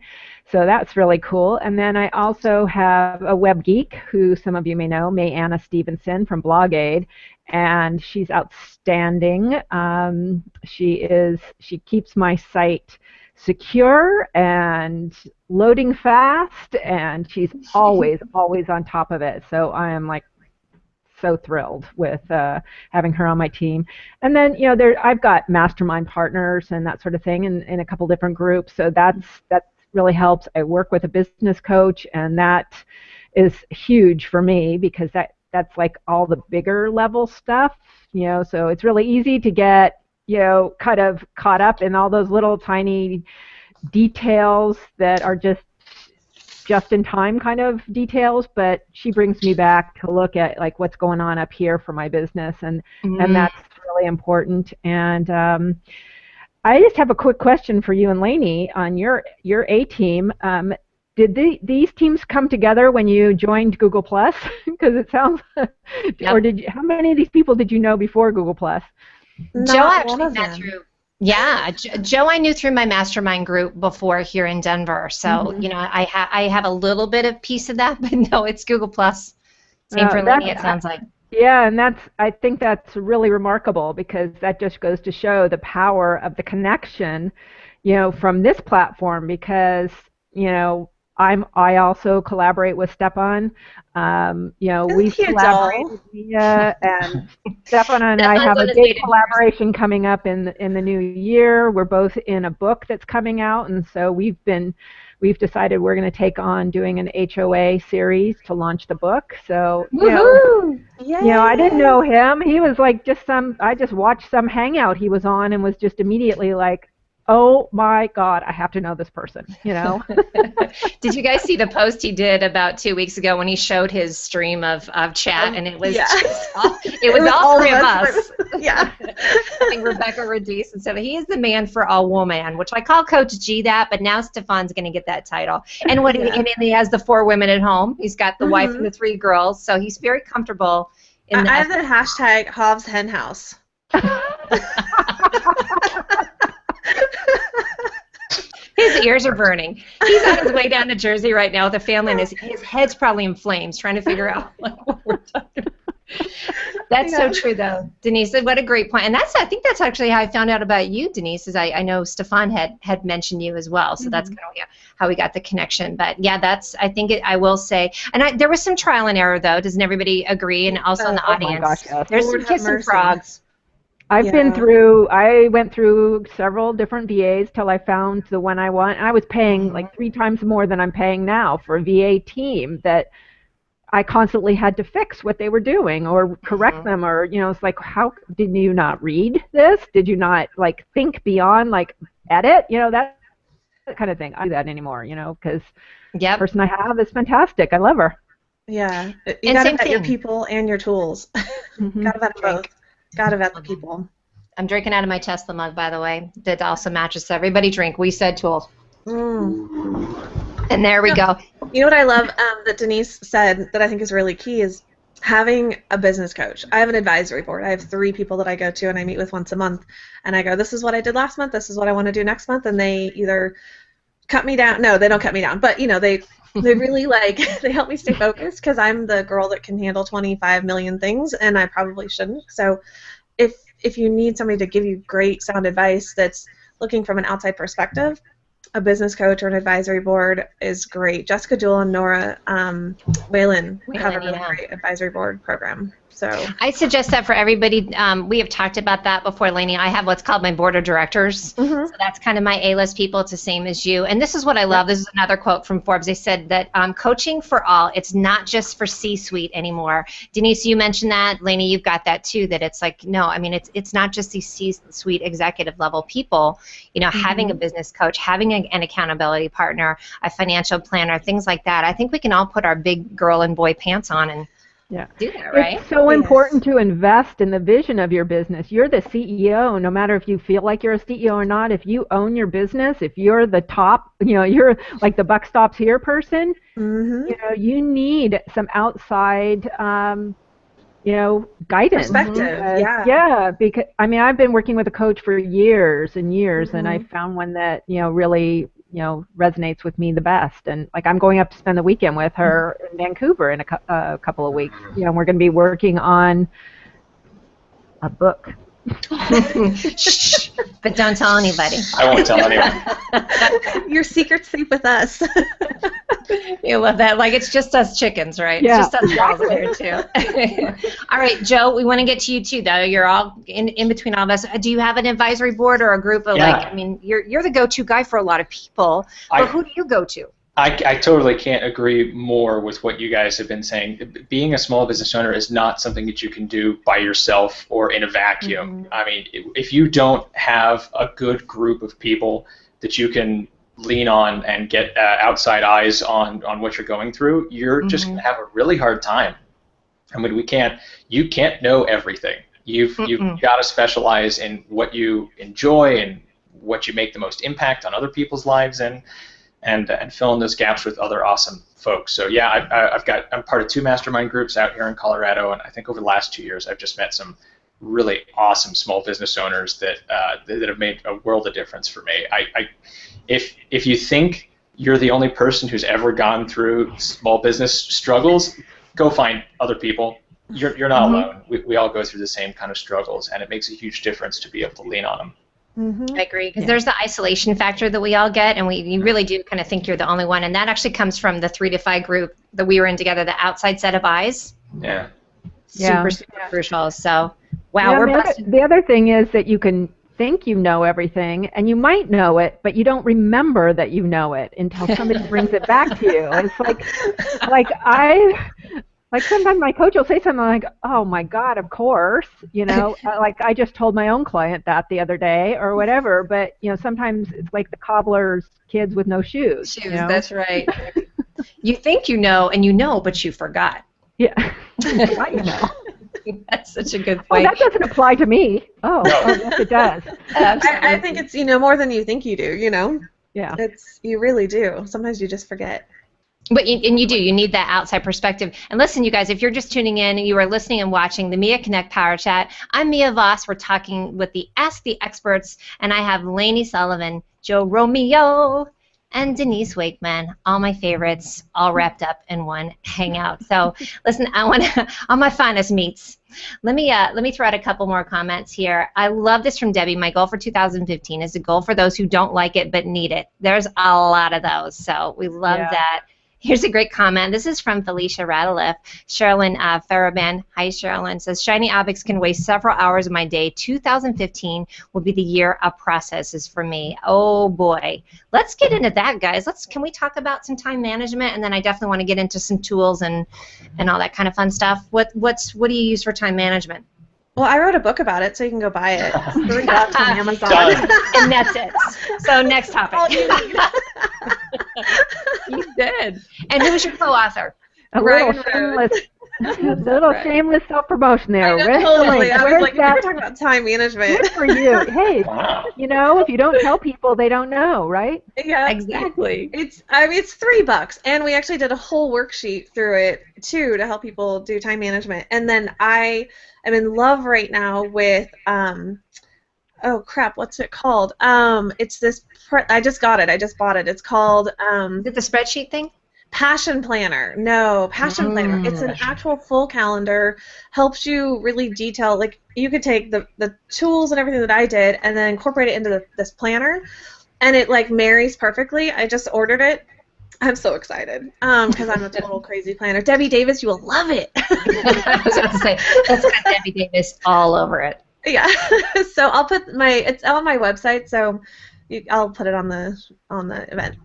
Speaker 4: So that's really cool. And then I also have a web geek who some of you may know, May Anna Stevenson from BlogAid, and she's outstanding. She keeps my site secure and loading fast, and she's always on top of it. So I am like so thrilled with having her on my team. And then I've got mastermind partners and that sort of thing in a couple different groups. So that really helps. I work with a business coach, and that is huge for me because that's like all the bigger level stuff. So it's really easy to get kind of caught up in all those little tiny details that are just in time kind of details, but she brings me back to look at like what's going on up here for my business, and that's really important. And I just have a quick question for you and Lany on your A team. Did these teams come together when you joined Google Plus? Because it sounds, or how many of these people did you know before Google Plus?
Speaker 1: Joe actually met through. Yeah, Joe I knew through my mastermind group before here in Denver. So I have a little bit of piece of that, but no, it's Google Plus. Same for Lany, it sounds like.
Speaker 4: Yeah, and I think that's really remarkable because that just goes to show the power of the connection, from this platform. Because I also collaborate with Stepan. We collaborate, and Stepan and I have a big collaboration coming up in the new year. We're both in a book that's coming out, and so we've decided we're going to take on doing an HOA series to launch the book. So I didn't know him. He was like I just watched some hangout he was on and was just immediately like, oh my God, I have to know this person, you know?
Speaker 1: Did you guys see the post he did about 2 weeks ago when he showed his stream of chat, and it was it was all three of us.
Speaker 2: Yeah.
Speaker 1: I think Rebecca Radice and so he is the man for a woman, which I call Coach G that, but now Stefan's going to get that title. And what and he has the 4 women at home. He's got the wife and the 3 girls, so he's very comfortable. I
Speaker 2: have the hashtag Hobbs Hen House.
Speaker 1: His ears are burning. He's on his way down to Jersey right now with the family, and his head's probably in flames trying to figure out what we're talking about. That's so true, though, Denise. What a great point. And I think that's actually how I found out about you, Denise, is I know Stefan had mentioned you as well, so that's kind of how we got the connection. But, yeah, I will say, and there was some trial and error, though. Doesn't everybody agree? And also in the audience,
Speaker 4: my gosh, yes.
Speaker 1: There's some kissing frogs.
Speaker 4: I went through several different VAs till I found the one I want. And I was paying like 3 times more than I'm paying now for a VA team that I constantly had to fix what they were doing or correct them, or, you know, it's like, how did you not read this? Did you not like think beyond like edit? You know, that kind of thing. I don't do that anymore, you know, because the person I have is fantastic. I love her.
Speaker 2: Yeah. You got to vet your people and your tools. Got to vet both. Gotta vet the people.
Speaker 1: I'm drinking out of my Tesla mug, by the way. That also matches. Everybody drink. We said tools. And there we go.
Speaker 2: You know what I love that Denise said that I think is really key is having a business coach. I have an advisory board. I have 3 people that I go to and I meet with once a month. And I go, this is what I did last month. This is what I want to do next month. And they either cut me down. No, they don't cut me down. But, you know, they really they help me stay focused because I'm the girl that can handle 25 million things and I probably shouldn't. So if you need somebody to give you great sound advice that's looking from an outside perspective, a business coach or an advisory board is great. Jessica Jewell and Nora Whalen have a really great advisory board program. So
Speaker 1: I suggest that for everybody. We have talked about that before, Lany. I have what's called my board of directors. So that's kind of my A-list people. It's the same as you. And this is what I love. This is another quote from Forbes. They said that coaching for all, it's not just for C-suite anymore. Denise, you mentioned that. Lany, you've got that too, that it's like, no, I mean, it's not just these C-suite executive level people. You know, having a business coach, having an accountability partner, a financial planner, things like that. I think we can all put our big girl and boy pants on and do that, right?
Speaker 4: It's so important to invest in the vision of your business. You're the CEO, no matter if you feel like you're a CEO or not. If you own your business, if you're the top, you know, you're like the buck stops here person, you know, you need some outside, you know, guidance.
Speaker 2: Perspective,
Speaker 4: Yeah, because, I mean, I've been working with a coach for years and years, and I found one that, you know, really, you know, resonates with me the best. And like I'm going up to spend the weekend with her in Vancouver in a couple of weeks. You know, we're going to be working on a book.
Speaker 1: Shh, but don't tell anybody.
Speaker 3: I won't tell anyone.
Speaker 2: Your secret's safe with us.
Speaker 1: You love that. Like it's just us chickens, right?
Speaker 4: Yeah.
Speaker 1: It's just us girls here too. All right, Joe, we want to get to you too, though. You're all in between all of us. Do you have an advisory board or a group of like? I mean, you're the go-to guy for a lot of people. But who do you go to?
Speaker 3: I totally can't agree more with what you guys have been saying. Being a small business owner is not something that you can do by yourself or in a vacuum. I mean, if you don't have a good group of people that you can lean on and get outside eyes on what you're going through, you're just going to have a really hard time. I mean, you can't know everything. You've got to specialize in what you enjoy and what you make the most impact on other people's lives in. And fill in those gaps with other awesome folks. So yeah, I'm part of 2 mastermind groups out here in Colorado, and I think over the last 2 years I've just met some really awesome small business owners that have made a world of difference for me. If you think you're the only person who's ever gone through small business struggles, go find other people. You're not alone. We all go through the same kind of struggles, and it makes a huge difference to be able to lean on them.
Speaker 1: I agree, because there's the isolation factor that we all get, and you really do kind of think you're the only one, and that actually comes from the 3 to 5 group that we were in together, the outside set of eyes.
Speaker 3: Yeah.
Speaker 1: Super crucial. So, wow, we're blessed.
Speaker 4: The other thing is that you can think you know everything, and you might know it, but you don't remember that you know it until somebody brings it back to you. It's like Like sometimes my coach will say something like, "Oh my God, of course," like I just told my own client that the other day or whatever. But sometimes it's like the cobbler's kids with no shoes.
Speaker 1: That's right. You think you know, and but you forgot.
Speaker 4: Yeah. Now.
Speaker 1: That's such a good
Speaker 4: point.
Speaker 1: Oh,
Speaker 4: that doesn't apply to me. Oh, yes, it does.
Speaker 2: I think it's more than you think you do.
Speaker 4: Yeah.
Speaker 2: You really do. Sometimes you just forget.
Speaker 1: But you do. You need that outside perspective. And listen, you guys, if you're just tuning in and you are listening and watching the Mia Connect Power Chat, I'm Mia Voss. We're talking with the Ask the Experts, and I have Lany Sullivan, Joe Romeo, and Denise Wakeman, all my favorites, all wrapped up in one hangout. So listen, I want to, on my finest meats. Let me throw out a couple more comments here. I love this from Debbie. My goal for 2015 is a goal for those who don't like it but need it. There's a lot of those, so we love that. Here's a great comment. This is from Felicia Radcliffe. Sherilyn Faraband. Hi, Sherilyn. Says, shiny objects can waste several hours of my day. 2015 will be the year of processes for me. Oh, boy. Let's get into that, guys. Can we talk about some time management? And then I definitely want to get into some tools and all that kind of fun stuff. What do you use for time management?
Speaker 2: Well, I wrote a book about it, so you can go buy it. $3 on Amazon.
Speaker 1: And that's it. So next topic.
Speaker 2: All you need.
Speaker 1: You did. And who was your co-author?
Speaker 4: A little shameless self-promotion there.
Speaker 2: Totally. I was like, we were talking about time management.
Speaker 4: Good for you. Hey, if you don't tell people, they don't know, right?
Speaker 2: Yeah,
Speaker 1: exactly.
Speaker 2: It's $3, and we actually did a whole worksheet through it too to help people do time management. And then I am in love right now with oh crap, what's it called? It's this. I just got it. I just bought it. It's called.
Speaker 1: Is it the spreadsheet thing?
Speaker 2: Passion Planner. No, Passion Planner. It's an actual full calendar. Helps you really detail. Like you could take the tools and everything that I did and then incorporate it into this planner, and it like marries perfectly. I just ordered it. I'm so excited because I'm a total crazy planner. Debi Davis, you will love it.
Speaker 1: I was about to say that's got Debi Davis all over it.
Speaker 2: Yeah. So I'll put it's on my website. So I'll put it on the event.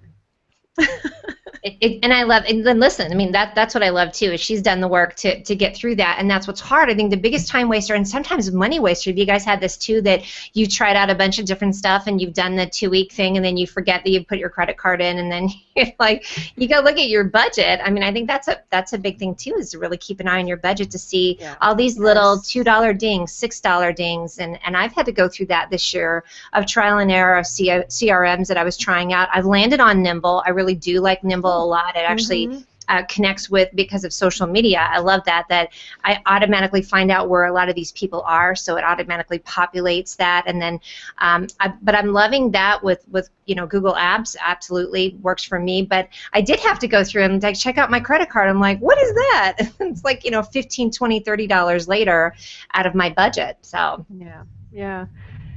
Speaker 1: And I love, and then listen, I mean, that's what I love too, is she's done the work to get through that, and that's what's hard. I think the biggest time waster, and sometimes money waster, if you guys had this too, that you tried out a bunch of different stuff and you've done the 2-week thing and then you forget that you put your credit card in, and then you're like, you go look at your budget. I mean, I think that's a big thing too, is to really keep an eye on your budget to see all these little $2 dings, $6 dings, and I've had to go through that this year of trial and error of CRMs that I was trying out. I've landed on Nimble. I really do like Nimble a lot. It actually connects with, because of social media. I love that I automatically find out where a lot of these people are, so it automatically populates that. And then, but I'm loving that with Google Apps. Absolutely works for me. But I did have to go through and like check out my credit card. I'm like, what is that? It's like $15, $20, $30 later out of my budget. So
Speaker 4: yeah.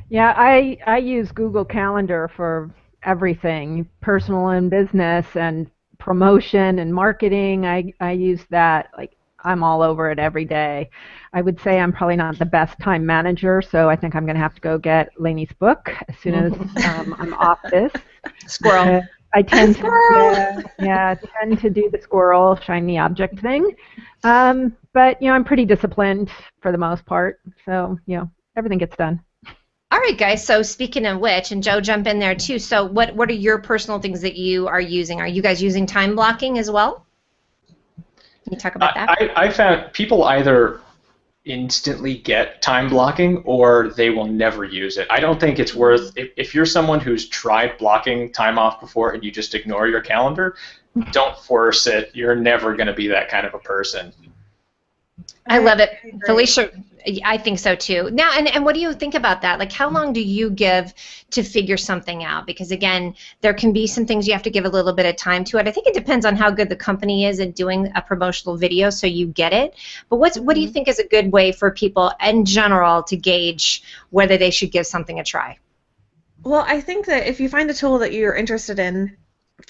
Speaker 4: I use Google Calendar for everything, personal and business, and promotion and marketing. I use that. Like, I'm all over it every day. I would say I'm probably not the best time manager, so I think I'm going to have to go get Lainey's book as soon as I'm off this.
Speaker 1: Squirrel.
Speaker 4: I tend to do the squirrel shiny object thing. But I'm pretty disciplined for the most part, so everything gets done.
Speaker 1: All right, guys, so speaking of which, and Joe, jump in there too, so what are your personal things that you are using? Are you guys using time blocking as well? Can you talk about that?
Speaker 3: I found people either instantly get time blocking or they will never use it. I don't think it's worth, if you're someone who's tried blocking time off before and you just ignore your calendar, don't force it. You're never going to be that kind of a person.
Speaker 1: I love it. Felicia, I think so too. Now, and what do you think about that? Like, how long do you give to figure something out? Because again, there can be some things you have to give a little bit of time to it. I think it depends on how good the company is at doing a promotional video so you get it. But what do you think is a good way for people in general to gauge whether they should give something a try?
Speaker 2: Well, I think that if you find a tool that you're interested in,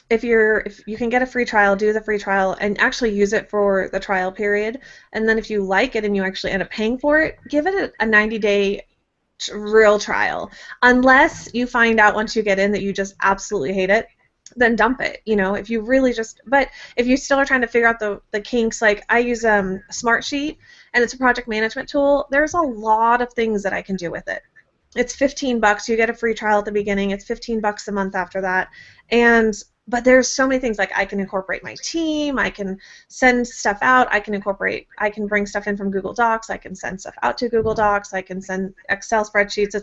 Speaker 2: if you can get a free trial, do the free trial and actually use it for the trial period, and then if you like it and you actually end up paying for it, give it a 90-day real trial. Unless you find out once you get in that you just absolutely hate it, then dump it. You know, if you really but if you still are trying to figure out the kinks, like I use Smartsheet, and it's a project management tool. There's a lot of things that I can do with it. It's $15. You get a free trial at the beginning. It's $15 a month after that. But there's so many things, like I can incorporate my team, I can send stuff out, I can bring stuff in from Google Docs, I can send stuff out to Google Docs, I can send Excel spreadsheets.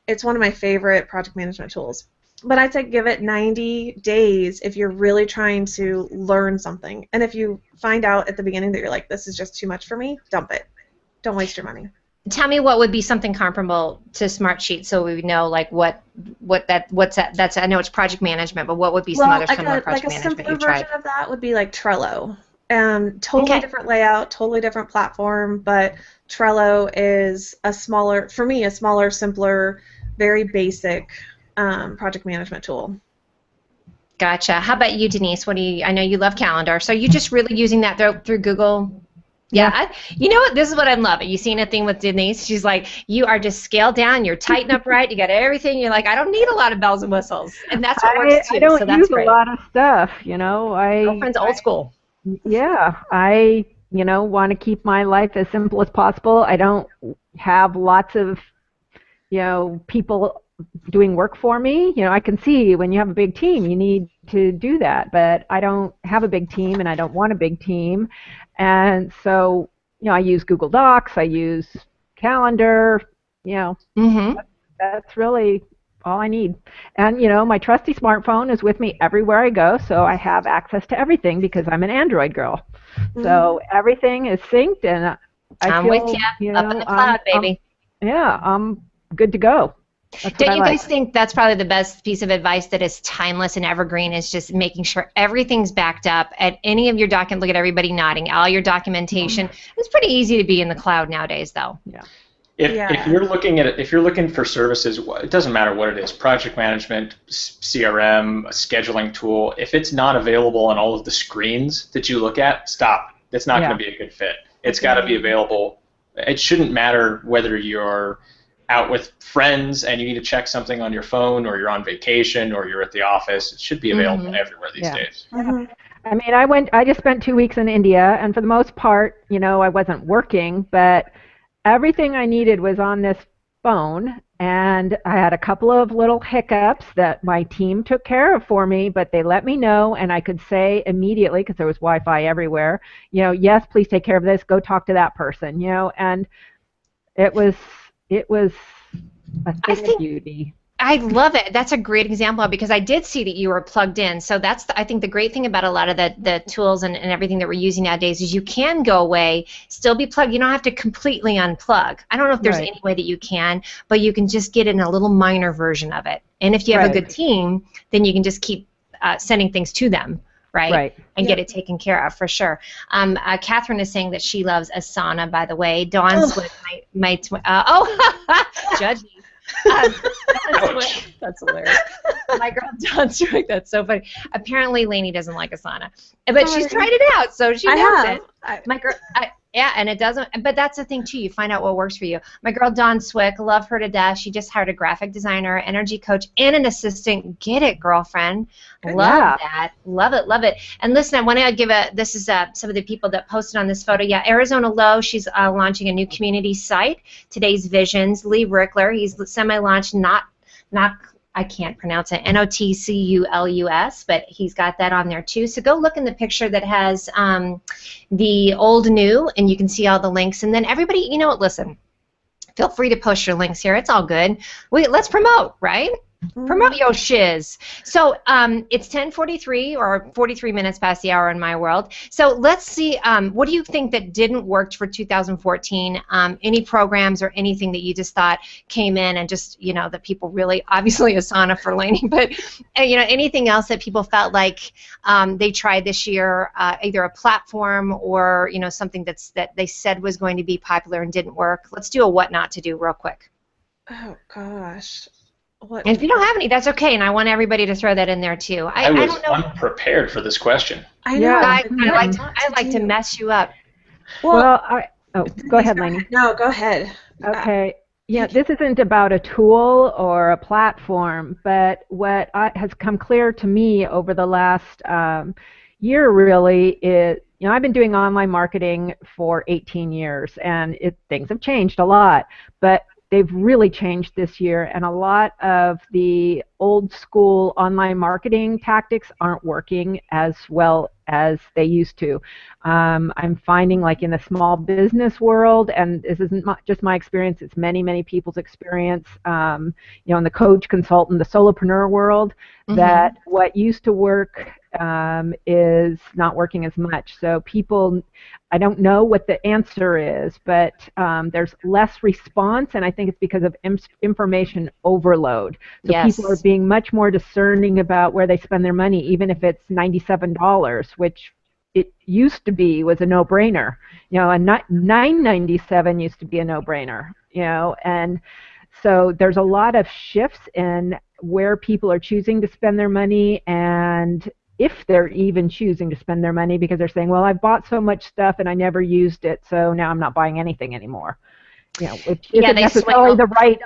Speaker 2: It's one of my favorite project management tools. But I'd say give it 90 days if you're really trying to learn something. And if you find out at the beginning that you're like, this is just too much for me, dump it. Don't waste your money.
Speaker 1: Tell me what would be something comparable to Smartsheet, so we would know like what's that. That's, I know it's project management, but what would be some other similar project management you've tried?
Speaker 2: A simpler version of that would be like Trello. Totally different layout, totally different platform, but Trello is a smaller, simpler, very basic project management tool.
Speaker 1: Gotcha. How about you, Denise? I know you love calendar, so you're just really using that through Google? Yeah, you know what? This is what I'm loving. You seen a thing with Denise? She's like, you are just scaled down. You're tightened up right. You got everything. You're like, I don't need a lot of bells and whistles, and that's what works too.
Speaker 4: I don't
Speaker 1: so that's
Speaker 4: use
Speaker 1: great.
Speaker 4: a lot of stuff. You know,
Speaker 1: Girlfriend's old school.
Speaker 4: Yeah, I want to keep my life as simple as possible. I don't have lots of people doing work for me. You know, I can see when you have a big team, you need to do that, but I don't have a big team, and I don't want a big team. And so, I use Google Docs, I use Calendar, that's really all I need. And, my trusty smartphone is with me everywhere I go, so I have access to everything because I'm an Android girl. So everything is synced, and I'm
Speaker 1: with you, up in the cloud, baby.
Speaker 4: I'm good to go.
Speaker 1: Don't you guys think that's probably the best piece of advice that is timeless and evergreen, is just making sure everything's backed up at any of your documents? Look at everybody nodding. All your documentation. It's pretty easy to be in the cloud nowadays, though.
Speaker 4: Yeah.
Speaker 3: If you're looking for services, it doesn't matter what it is, project management, CRM, a scheduling tool, if it's not available on all of the screens that you look at, stop. It's not going to be a good fit. It's got to be available. It shouldn't matter whether you're out with friends and you need to check something on your phone, or you're on vacation, or you're at the office. It should be available everywhere these days.
Speaker 4: I mean, I just spent 2 weeks in India, and for the most part, I wasn't working, but everything I needed was on this phone, and I had a couple of little hiccups that my team took care of for me, but they let me know, and I could say immediately, because there was Wi-Fi everywhere, yes, please take care of this, go talk to that person, and it was a thing of beauty.
Speaker 1: I love it. That's a great example, because I did see that you were plugged in. So that's, I think, the great thing about a lot of the tools and everything that we're using nowadays is you can go away, still be plugged. You don't have to completely unplug. I don't know if there's any way that you can, but you can just get in a little minor version of it. And if you have a good team, then you can just keep sending things to them. Right? And get it taken care of, for sure. Catherine is saying that she loves Asana, by the way. Dawn's with my judgy. That's hilarious. My girl Dawn Swick, that's so funny. Apparently, Lany doesn't like Asana, but she's tried it out, so she knows it. My girl, and it doesn't. But that's the thing too. You find out what works for you. My girl Dawn Swick, love her to death. She just hired a graphic designer, energy coach, and an assistant. Get it, girlfriend. Love that. Love it. Love it. And listen, I want to give this is some of the people that posted on this photo. Yeah, Arizona Low. She's launching a new community site. Today's Visions. Lee Rickler. He's semi-launched. Not. I can't pronounce it, Notculus, but he's got that on there too. So go look in the picture that has the old new, and you can see all the links. And then everybody, listen, feel free to post your links here. It's all good. Let's promote, right? Promote your shiz. So it's 10:43 or 43 minutes past the hour in my world. So let's see, what do you think that didn't work for 2014? Any programs or anything that you just thought came in and just, that people really, obviously Asana for Lany, but, anything else that people felt like they tried this year, either a platform or, something that they said was going to be popular and didn't work? Let's do a what not to do real quick.
Speaker 2: Oh, gosh.
Speaker 1: And if you don't have any, that's okay, and I want everybody to throw that in there too.
Speaker 3: I was unprepared for this question.
Speaker 2: I know.
Speaker 1: I like to mess you up.
Speaker 4: Well, go ahead, Lany.
Speaker 2: No, go ahead.
Speaker 4: Okay. Yeah, this isn't about a tool or a platform, but what has come clear to me over the last year really is, I've been doing online marketing for 18 years, and things have changed a lot, but they've really changed this year, and a lot of the old school online marketing tactics aren't working as well as they used to. I'm finding, like, in the small business world, and this isn't just my experience, it's many, many people's experience, in the coach, consultant, the solopreneur world, that what used to work is not working as much. So people, I don't know what the answer is, but there's less response, and I think it's because of information overload. So people are being much more discerning about where they spend their money, even if it's $97, which it used to be was a no-brainer. And $9.97 used to be a no-brainer. And so there's a lot of shifts in where people are choosing to spend their money, and if they're even choosing to spend their money, because they're saying, well, I've bought so much stuff and I never used it, so now I'm not buying anything anymore. Which isn't necessarily the right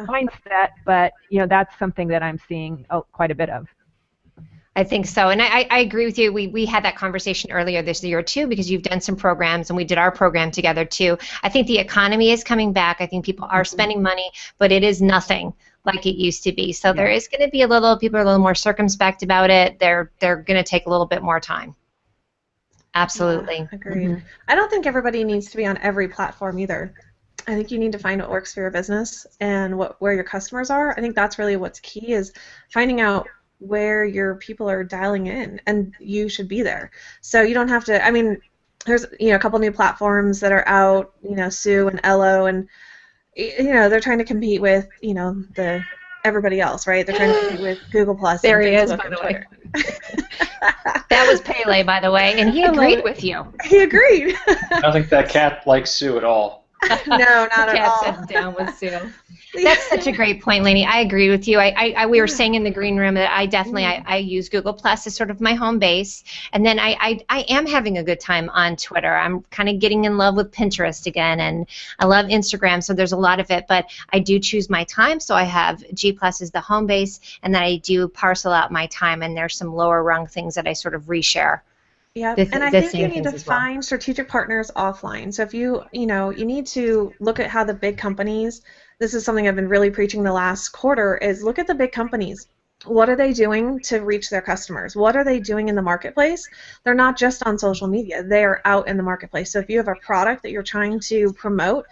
Speaker 4: mindset, but that's something that I'm seeing quite a bit of.
Speaker 1: I think so, and I agree with you. We had that conversation earlier this year too, because you've done some programs, and we did our program together too. I think the economy is coming back. I think people are spending money, but it is nothing like it used to be. So there is going to be people are a little more circumspect about it. They're going to take a little bit more time. Absolutely.
Speaker 2: Yeah, agreed. I don't think everybody needs to be on every platform either. I think you need to find what works for your business and where your customers are. I think that's really what's key, is finding out where your people are dialing in, and you should be there. So you don't have to, I mean, there's a couple new platforms that are out, Sue and Ello, and they're trying to compete with the everybody else, right? They're trying to compete with Google Plus.
Speaker 1: There he is, by the way. That was Pele, by the way, and he agreed with you.
Speaker 2: He agreed.
Speaker 3: I don't think that cat likes Sue at all.
Speaker 2: No, not at all.
Speaker 1: Cat sits down with Sue. That's such a great point, Lany. I agree with you. We were saying in the green room that I definitely I use Google Plus as sort of my home base, and then I am having a good time on Twitter. I'm kind of getting in love with Pinterest again, and I love Instagram. So there's a lot of it, but I do choose my time. So I have G Plus as the home base, and then I do parcel out my time, and there's some lower rung things that I sort of reshare.
Speaker 2: Yeah, and I think you need to find strategic partners offline. So if you need to look at how the big companies, this is something I've been really preaching the last quarter, is look at the big companies. What are they doing to reach their customers? What are they doing in the marketplace? They're not just on social media. They are out in the marketplace. So if you have a product that you're trying to promote,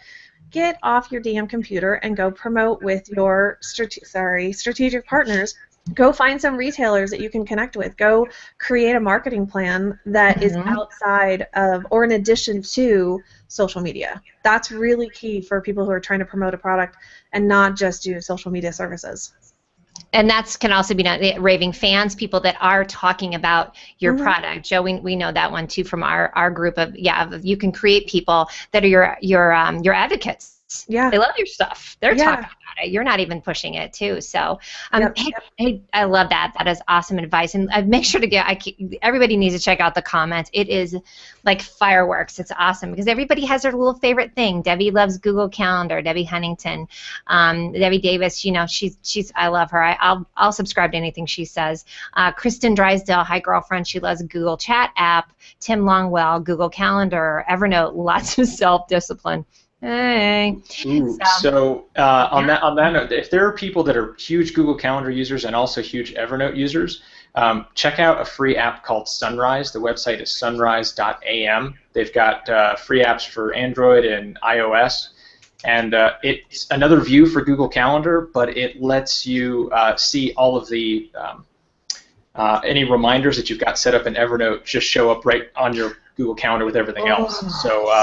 Speaker 2: get off your damn computer and go promote with your strategic partners. Go find some retailers that you can connect with. Go create a marketing plan that is outside of or in addition to social media. That's really key for people who are trying to promote a product and not just do social media services.
Speaker 1: And that can also be raving fans, people that are talking about your product. Joe, we know that one too from our group of you can create people that are your advocates. Yeah, they love your stuff. They're talking about it. You're not even pushing it too. So, hey, I love that. That is awesome advice. And make sure to everybody needs to check out the comments. It is like fireworks. It's awesome because everybody has their little favorite thing. Debbie loves Google Calendar. Debbie Huntington, Debi Davis. She's I love her. I'll subscribe to anything she says. Kristen Drysdale, hi girlfriend. She loves Google Chat app. Tim Longwell, Google Calendar. Evernote. Lots of self-discipline. Hey.
Speaker 3: So on that note, if there are people that are huge Google Calendar users and also huge Evernote users, check out a free app called Sunrise. The website is Sunrise.am. They've got free apps for Android and iOS, and it's another view for Google Calendar, but it lets you see all of the any reminders that you've got set up in Evernote just show up right on your Google Calendar with everything else. So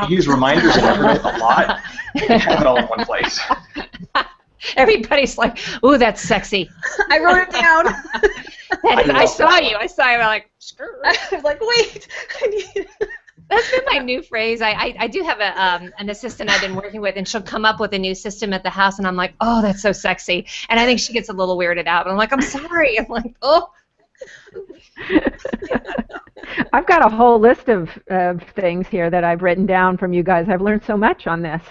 Speaker 3: you use reminders in Evernote a lot. You can have it all in one place.
Speaker 1: Everybody's like, "Ooh, that's sexy."
Speaker 2: I wrote it down.
Speaker 1: I saw you. I'm like, screw.
Speaker 2: I'm like, wait.
Speaker 1: That's been my new phrase. I do have an assistant I've been working with, and she'll come up with a new system at the house, and I'm like, oh, that's so sexy. And I think she gets a little weirded out. But I'm like, I'm sorry. I'm like, oh.
Speaker 4: I've got a whole list of things here that I've written down from you guys. I've learned so much on this.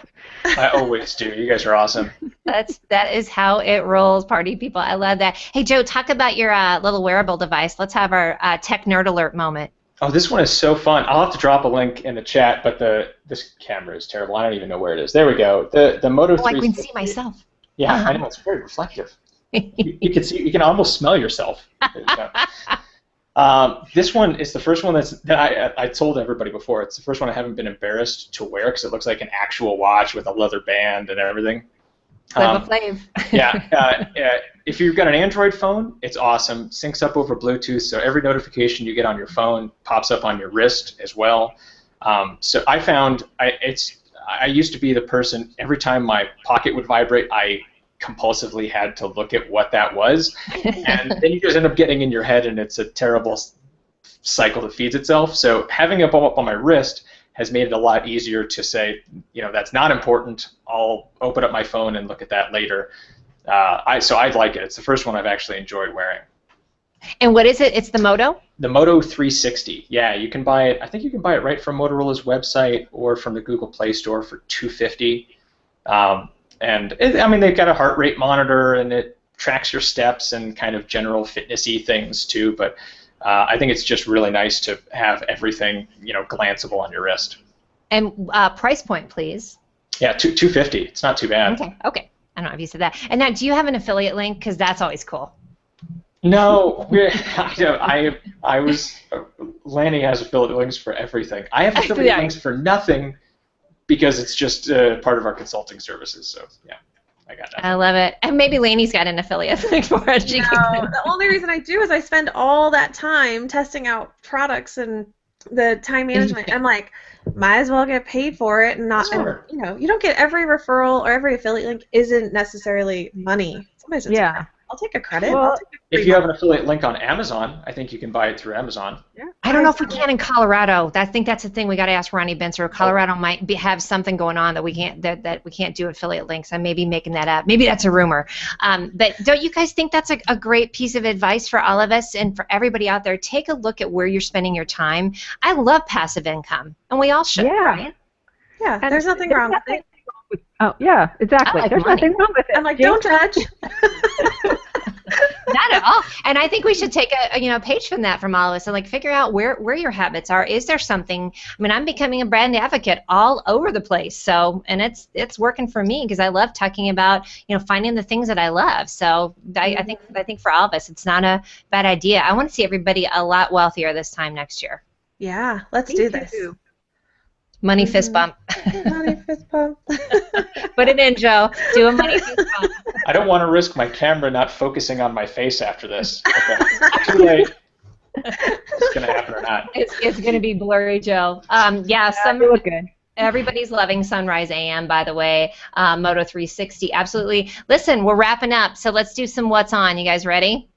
Speaker 3: I always do. You guys are awesome.
Speaker 1: That is how it rolls, party people. I love that. Hey, Joe, talk about your little wearable device. Let's have our tech nerd alert moment.
Speaker 3: Oh, this one is so fun. I'll have to drop a link in the chat, but this camera is terrible. I don't even know where it is. There we go. The Moto 3.
Speaker 1: I can see myself.
Speaker 3: Yeah, I know. It's very reflective. You can see. You can almost smell yourself. This one is the first one that I told everybody before. It's the first one I haven't been embarrassed to wear because it looks like an actual watch with a leather band and everything.
Speaker 1: Flav.
Speaker 3: If you've got an Android phone, it's awesome. Syncs up over Bluetooth, so every notification you get on your phone pops up on your wrist as well. So I found I used to be the person, every time my pocket would vibrate, I compulsively had to look at what that was, and then you just end up getting in your head, and it's a terrible cycle that feeds itself. So having it up on my wrist has made it a lot easier to say, that's not important. I'll open up my phone and look at that later. So I like it. It's the first one I've actually enjoyed wearing.
Speaker 1: And what is it? It's the Moto?
Speaker 3: The Moto 360. Yeah, you can buy it. I think you can buy it right from Motorola's website or from the Google Play Store for $250. They've got a heart rate monitor, and it tracks your steps and kind of general fitnessy things too. But I think it's just really nice to have everything, glanceable on your wrist.
Speaker 1: And price point, please.
Speaker 3: Yeah, $250. It's not too bad.
Speaker 1: Okay. I don't know if you said that. And now, do you have an affiliate link? Because that's always cool.
Speaker 3: No, Lany has affiliate links for everything. I have affiliate links for nothing because it's just part of our consulting services. So yeah, I got that.
Speaker 1: I love it. And maybe Laney's got an affiliate link for it.
Speaker 2: The only reason I do is I spend all that time testing out products and the time management. I'm like, might as well get paid for it and not.
Speaker 3: Sure.
Speaker 2: And, you don't get every referral or every affiliate link isn't necessarily money. Sometimes it's I'll take a credit.
Speaker 4: Well,
Speaker 3: if you have an affiliate link on Amazon, I think you can buy it through Amazon.
Speaker 2: Yeah.
Speaker 1: I don't know if we can in Colorado. I think that's the thing we got to ask Ronnie Benser. Colorado might have something going on that we can't that we can't do affiliate links. I may be making that up. Maybe that's a rumor. But don't you guys think that's a great piece of advice for all of us and for everybody out there? Take a look at where you're spending your time. I love passive income, and we all should.
Speaker 4: Yeah.
Speaker 1: Right?
Speaker 2: Yeah. There's nothing wrong with it.
Speaker 4: Oh yeah, exactly.
Speaker 1: Like
Speaker 4: there's
Speaker 1: money.
Speaker 4: nothing wrong with it.
Speaker 2: I'm like, don't judge.
Speaker 1: Not at all. And I think we should take a page from that from all of us and figure out where your habits are. Is there something? I mean, I'm becoming a brand advocate all over the place. So, and it's working for me because I love talking about finding the things that I love. So I think for all of us, it's not a bad idea. I want to see everybody a lot wealthier this time next year.
Speaker 2: Yeah, let's do this.
Speaker 1: Money fist bump.
Speaker 2: Money fist bump.
Speaker 1: Put it in, Joe. Do a money fist bump.
Speaker 3: I don't want to risk my camera not focusing on my face after this. Okay. Too late. It's going to happen or not.
Speaker 1: It's going to be blurry, Joe.
Speaker 4: You look good.
Speaker 1: Everybody's loving Sunrise.am, by the way. Moto 360, absolutely. Listen, we're wrapping up, so let's do some What's On. You guys ready?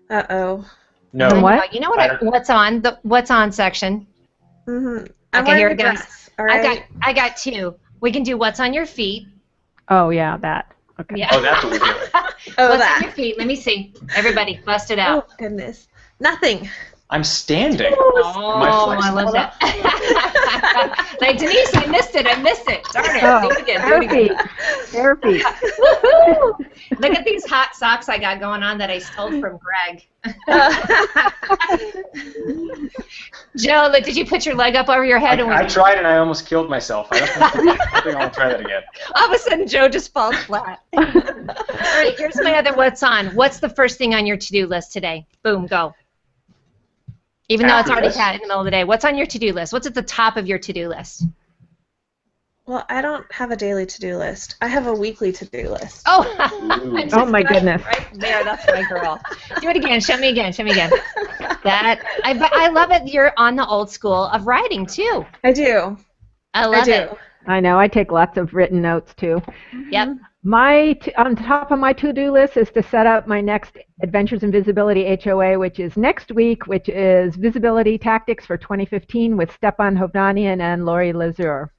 Speaker 2: Uh-oh.
Speaker 3: No.
Speaker 4: What?
Speaker 1: You know what? What's On? The What's On section.
Speaker 2: Mm-hmm.
Speaker 1: Okay, here it goes.
Speaker 2: All right.
Speaker 1: I got two. We can do What's on Your Feet.
Speaker 4: Oh yeah, that. Okay.
Speaker 1: Yeah.
Speaker 3: Oh, that's what we're doing.
Speaker 1: What's on your feet? Let me see. Everybody, bust it out.
Speaker 2: Oh goodness. Nothing.
Speaker 3: I'm standing.
Speaker 1: Oh, I love that. Denise, I missed it. Darn it.
Speaker 4: Oh,
Speaker 1: do it again.
Speaker 4: Therapy.
Speaker 1: Look at these hot socks I got going on that I stole from Greg. Joe, did you put your leg up over your head?
Speaker 3: I tried and I almost killed myself. I think I want to try that again.
Speaker 1: All of a sudden, Joe just falls flat. All right, here's my other What's On. What's the first thing on your to-do list today? Boom, go. Even though it's already in the middle of the day. What's on your to-do list? What's at the top of your to-do list?
Speaker 2: Well, I don't have a daily to-do list. I have a weekly to-do list.
Speaker 1: Oh,
Speaker 4: oh my goodness.
Speaker 1: Right there, that's my girl. Do it again. Show me again. I love it. You're on the old school of writing, too.
Speaker 2: I do.
Speaker 1: I love it.
Speaker 4: I know. I take lots of written notes, too.
Speaker 1: Yep.
Speaker 4: On top of my to-do list is to set up my next Adventures in Visibility HOA, which is next week, which is Visibility Tactics for 2015 with Stepan Hovnanian and Lori Lazur.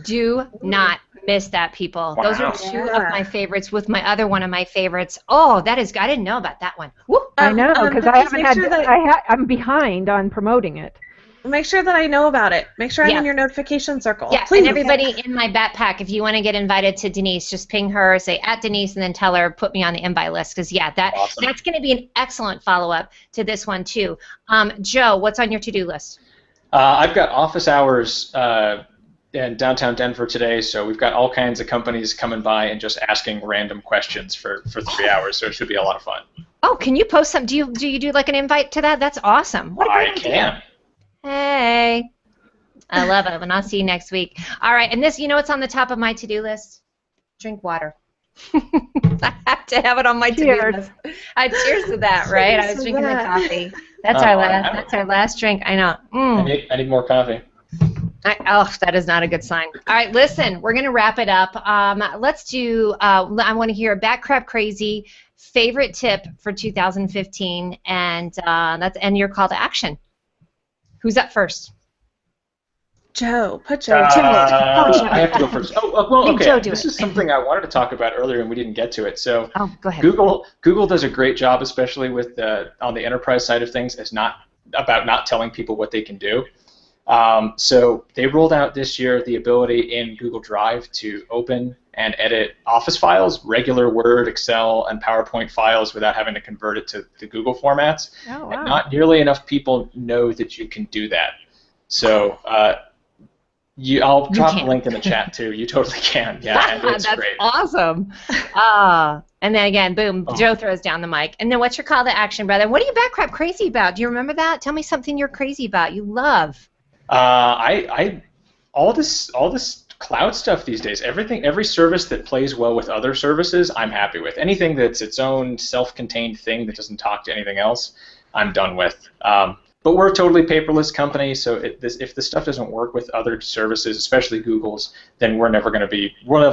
Speaker 1: Do not miss that, people.
Speaker 3: Wow.
Speaker 1: Those are two of my favorites with my other one of my favorites. Oh, that is, I didn't know about that one. Woo.
Speaker 4: I know, because I haven't had, I'm behind on promoting it.
Speaker 2: Make sure that I know about it. Make sure I'm in your notification circle.
Speaker 1: Yeah,
Speaker 2: Please.
Speaker 1: and everybody in my BatPack, if you want to get invited to Denise, just ping her, say @Denise, and then tell her, put me on the invite list, because, yeah, that's going to be an excellent follow-up to this one, too. Joe, what's on your to-do list?
Speaker 3: I've got office hours in downtown Denver today, so we've got all kinds of companies coming by and just asking random questions for 3 hours, so it should be a lot of fun.
Speaker 1: Oh, can you post some? Do you do like an invite to that? That's awesome. What a great idea.
Speaker 3: Can.
Speaker 1: Hey, I love it, and I'll see you next week. All right, and this, you know what's on the top of my to-do list? Drink water. I have to have it on my to-do list. Cheers to that, right? I was drinking the coffee. That's our last drink. I know.
Speaker 3: I need more coffee.
Speaker 1: That is not a good sign. All right, listen, we're going to wrap it up. Let's do, I want to hear a Bat Crap Crazy favorite tip for 2015, and your call to action. Who's up first?
Speaker 2: Joe, put Joe.
Speaker 3: I have to go first. Well, okay.
Speaker 1: Joe,
Speaker 3: this is something I wanted to talk about earlier, and we didn't get to it. So,
Speaker 1: go ahead.
Speaker 3: Google does a great job, especially with on the enterprise side of things. It's not about not telling people what they can do. So they rolled out this year the ability in Google Drive to open and edit Office files, regular Word, Excel, and PowerPoint files without having to convert it to the Google formats.
Speaker 1: Oh, wow.
Speaker 3: And not nearly enough people know that you can do that. So I'll drop the link in the chat too. You totally can. Yeah, and it's
Speaker 1: That's
Speaker 3: great.
Speaker 1: Awesome. And then again, boom, Joe throws down the mic. And then what's your call to action, brother? What are you Bat Crap crazy about? Do you remember that? Tell me something you're crazy about. You love.
Speaker 3: All this cloud stuff these days, every service that plays well with other services, I'm happy with. Anything that's its own self-contained thing that doesn't talk to anything else, I'm done with. But we're a totally paperless company, so if the stuff doesn't work with other services, especially Google's, then we'll never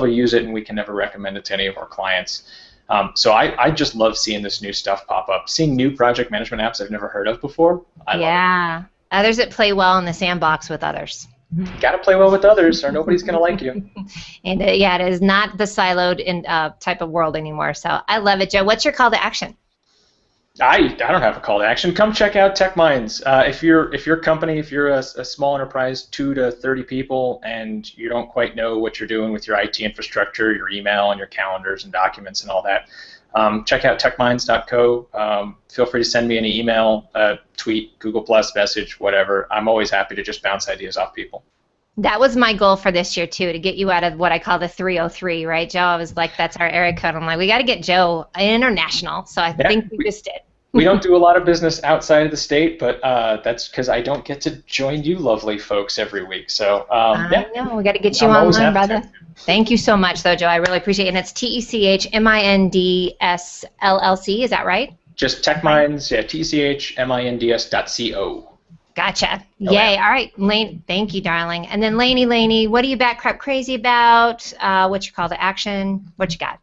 Speaker 3: use it, and we can never recommend it to any of our clients. So I just love seeing this new stuff pop up, seeing new project management apps I've never heard of before. I love it.
Speaker 1: Others that play well in the sandbox with others.
Speaker 3: Got to play well with others, or nobody's going to like you.
Speaker 1: And it is not the siloed type of world anymore. So I love it, Joe. What's your call to action?
Speaker 3: I don't have a call to action. Come check out TechMinds. If you're a company, if you're a small enterprise, 2 to 30 people, and you don't quite know what you're doing with your IT infrastructure, your email, and your calendars and documents and all that, check out techminds.co. Feel free to send me any email, tweet, Google+, message, whatever. I'm always happy to just bounce ideas off people.
Speaker 1: That was my goal for this year, too, to get you out of what I call the 303, right, Joe? I was like, that's our area code. I'm like, we got to get Joe international, so I think we just did.
Speaker 3: We don't do a lot of business outside of the state, but that's because I don't get to join you lovely folks every week. So,
Speaker 1: I know. We got to get you online, brother. Thank you so much, though, Joe. I really appreciate it. And it's TechMinds, is that right?
Speaker 3: Just TechMinds, TechMinds.co.
Speaker 1: Gotcha. Yay. All right, Lane. Thank you, darling. And then Lany, what are you Bat Crap crazy about? What's your call to action? What you got?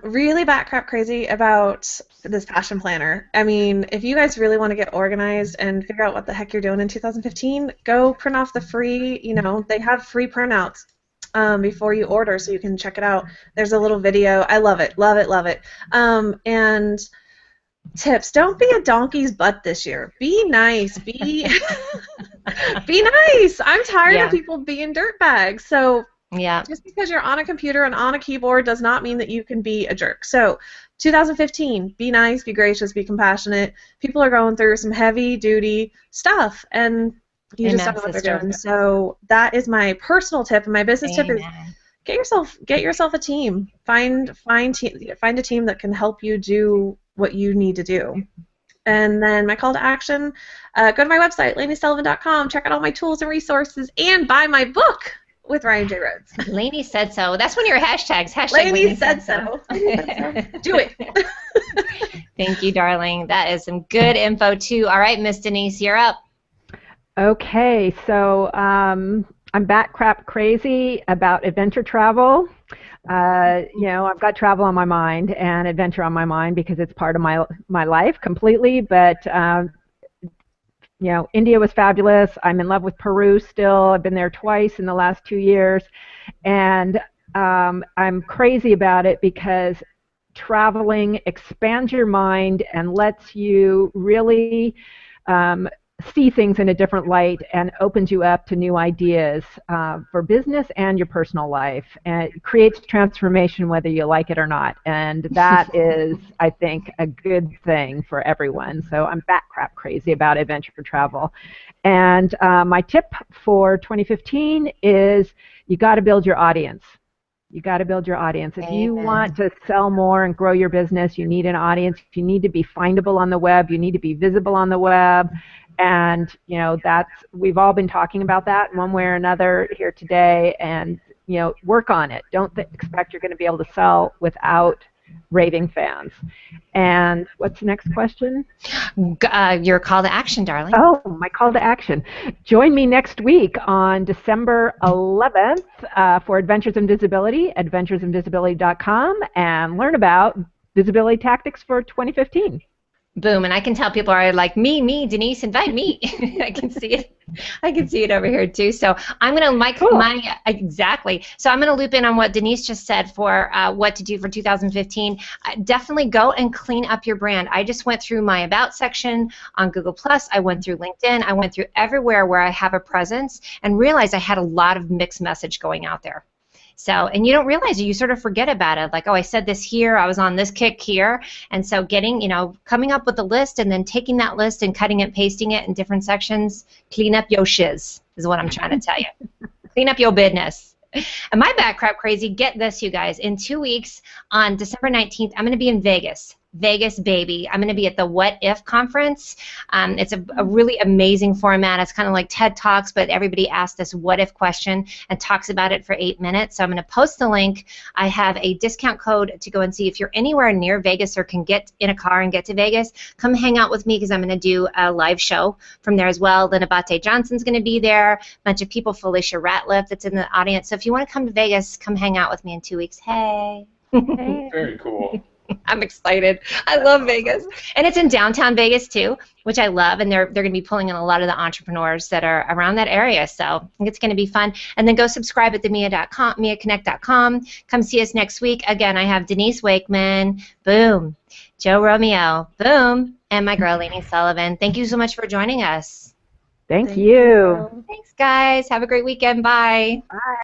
Speaker 2: Really Bat Crap crazy about this passion planner. I mean, if you guys really want to get organized and figure out what the heck you're doing in 2015, go print off the free, they have free printouts before you order so you can check it out. There's a little video. I love it, love it, love it. And tips, don't be a donkey's butt this year. Be nice. Be nice. I'm tired of people being dirtbags. So just because you're on a computer and on a keyboard does not mean that you can be a jerk. So 2015, be nice, be gracious, be compassionate. People are going through some heavy-duty stuff, and you just don't know what they're doing. So that is my personal tip, and my business tip is get yourself a team. Find a team that can help you do what you need to do. And then my call to action, go to my website, LanySullivan.com, check out all my tools and resources, and buy my book with Ryan J. Rhodes.
Speaker 1: Lany said so. That's one of your hashtags.
Speaker 2: Lany said so. Do it.
Speaker 1: Thank you, darling. That is some good info, too. All right, Miss Denise, you're up.
Speaker 4: Okay, so I'm Bat Crap crazy about adventure travel. I've got travel on my mind and adventure on my mind because it's part of my life completely, but India was fabulous. I'm in love with Peru still. I've been there twice in the last 2 years, and I'm crazy about it because traveling expands your mind and lets you really see things in a different light and opens you up to new ideas for business and your personal life. And it creates transformation whether you like it or not. And that is, I think, a good thing for everyone. So I'm bat crap crazy about adventure travel. And my tip for 2015 is you got to build your audience. You got to build your audience. If you want to sell more and grow your business, you need an audience. You need to be findable on the web. You need to be visible on the web. And, you know, we've all been talking about that in one way or another here today. And, you know, work on it. Don't expect you're going to be able to sell without raving fans. And what's the next question?
Speaker 1: Your call to action, darling.
Speaker 4: Oh, my call to action. Join me next week on December 11th for Adventures in Visibility, adventuresinvisibility.com, and learn about visibility tactics for 2015.
Speaker 1: Boom, and I can tell people are like, me, Denise, invite me. I can see it. I can see it over here too. So I'm gonna exactly. So I'm gonna loop in on what Denise just said for what to do for 2015. Definitely go and clean up your brand. I just went through my About section on Google+. I went through LinkedIn. I went through everywhere where I have a presence and realized I had a lot of mixed message going out there. So, and you don't realize it, you sort of forget about it. Like, oh, I said this here, I was on this kick here. And so getting, you know, coming up with a list and then taking that list and cutting it, pasting it in different sections, clean up your shiz is what I'm trying to tell you. Clean up your business. And my bat crap crazy, get this, you guys. In 2 weeks, on December 19th, I'm going to be in Vegas. Vegas, baby. I'm going to be at the What If conference. It's a really amazing format. It's kind of like TED Talks, but everybody asks this what if question and talks about it for 8 minutes. So I'm going to post the link. I have a discount code to go and see. If you're anywhere near Vegas or can get in a car and get to Vegas, come hang out with me because I'm going to do a live show from there as well. Then Abate Johnson's going to be there. A bunch of people, Felicia Ratliff that's in the audience. So if you want to come to Vegas, come hang out with me in 2 weeks. Hey.
Speaker 3: Very cool.
Speaker 1: I'm excited. I love Vegas. And it's in downtown Vegas, too, which I love. And they're going to be pulling in a lot of the entrepreneurs that are around that area. So I think it's going to be fun. And then go subscribe at themia.com, miaconnect.com. Come see us next week. Again, I have Denise Wakeman. Boom. Joe Romeo. Boom. And my girl, Elaine Sullivan. Thank you so much for joining us.
Speaker 4: Thank you.
Speaker 1: Thanks, guys. Have a great weekend. Bye.
Speaker 4: Bye.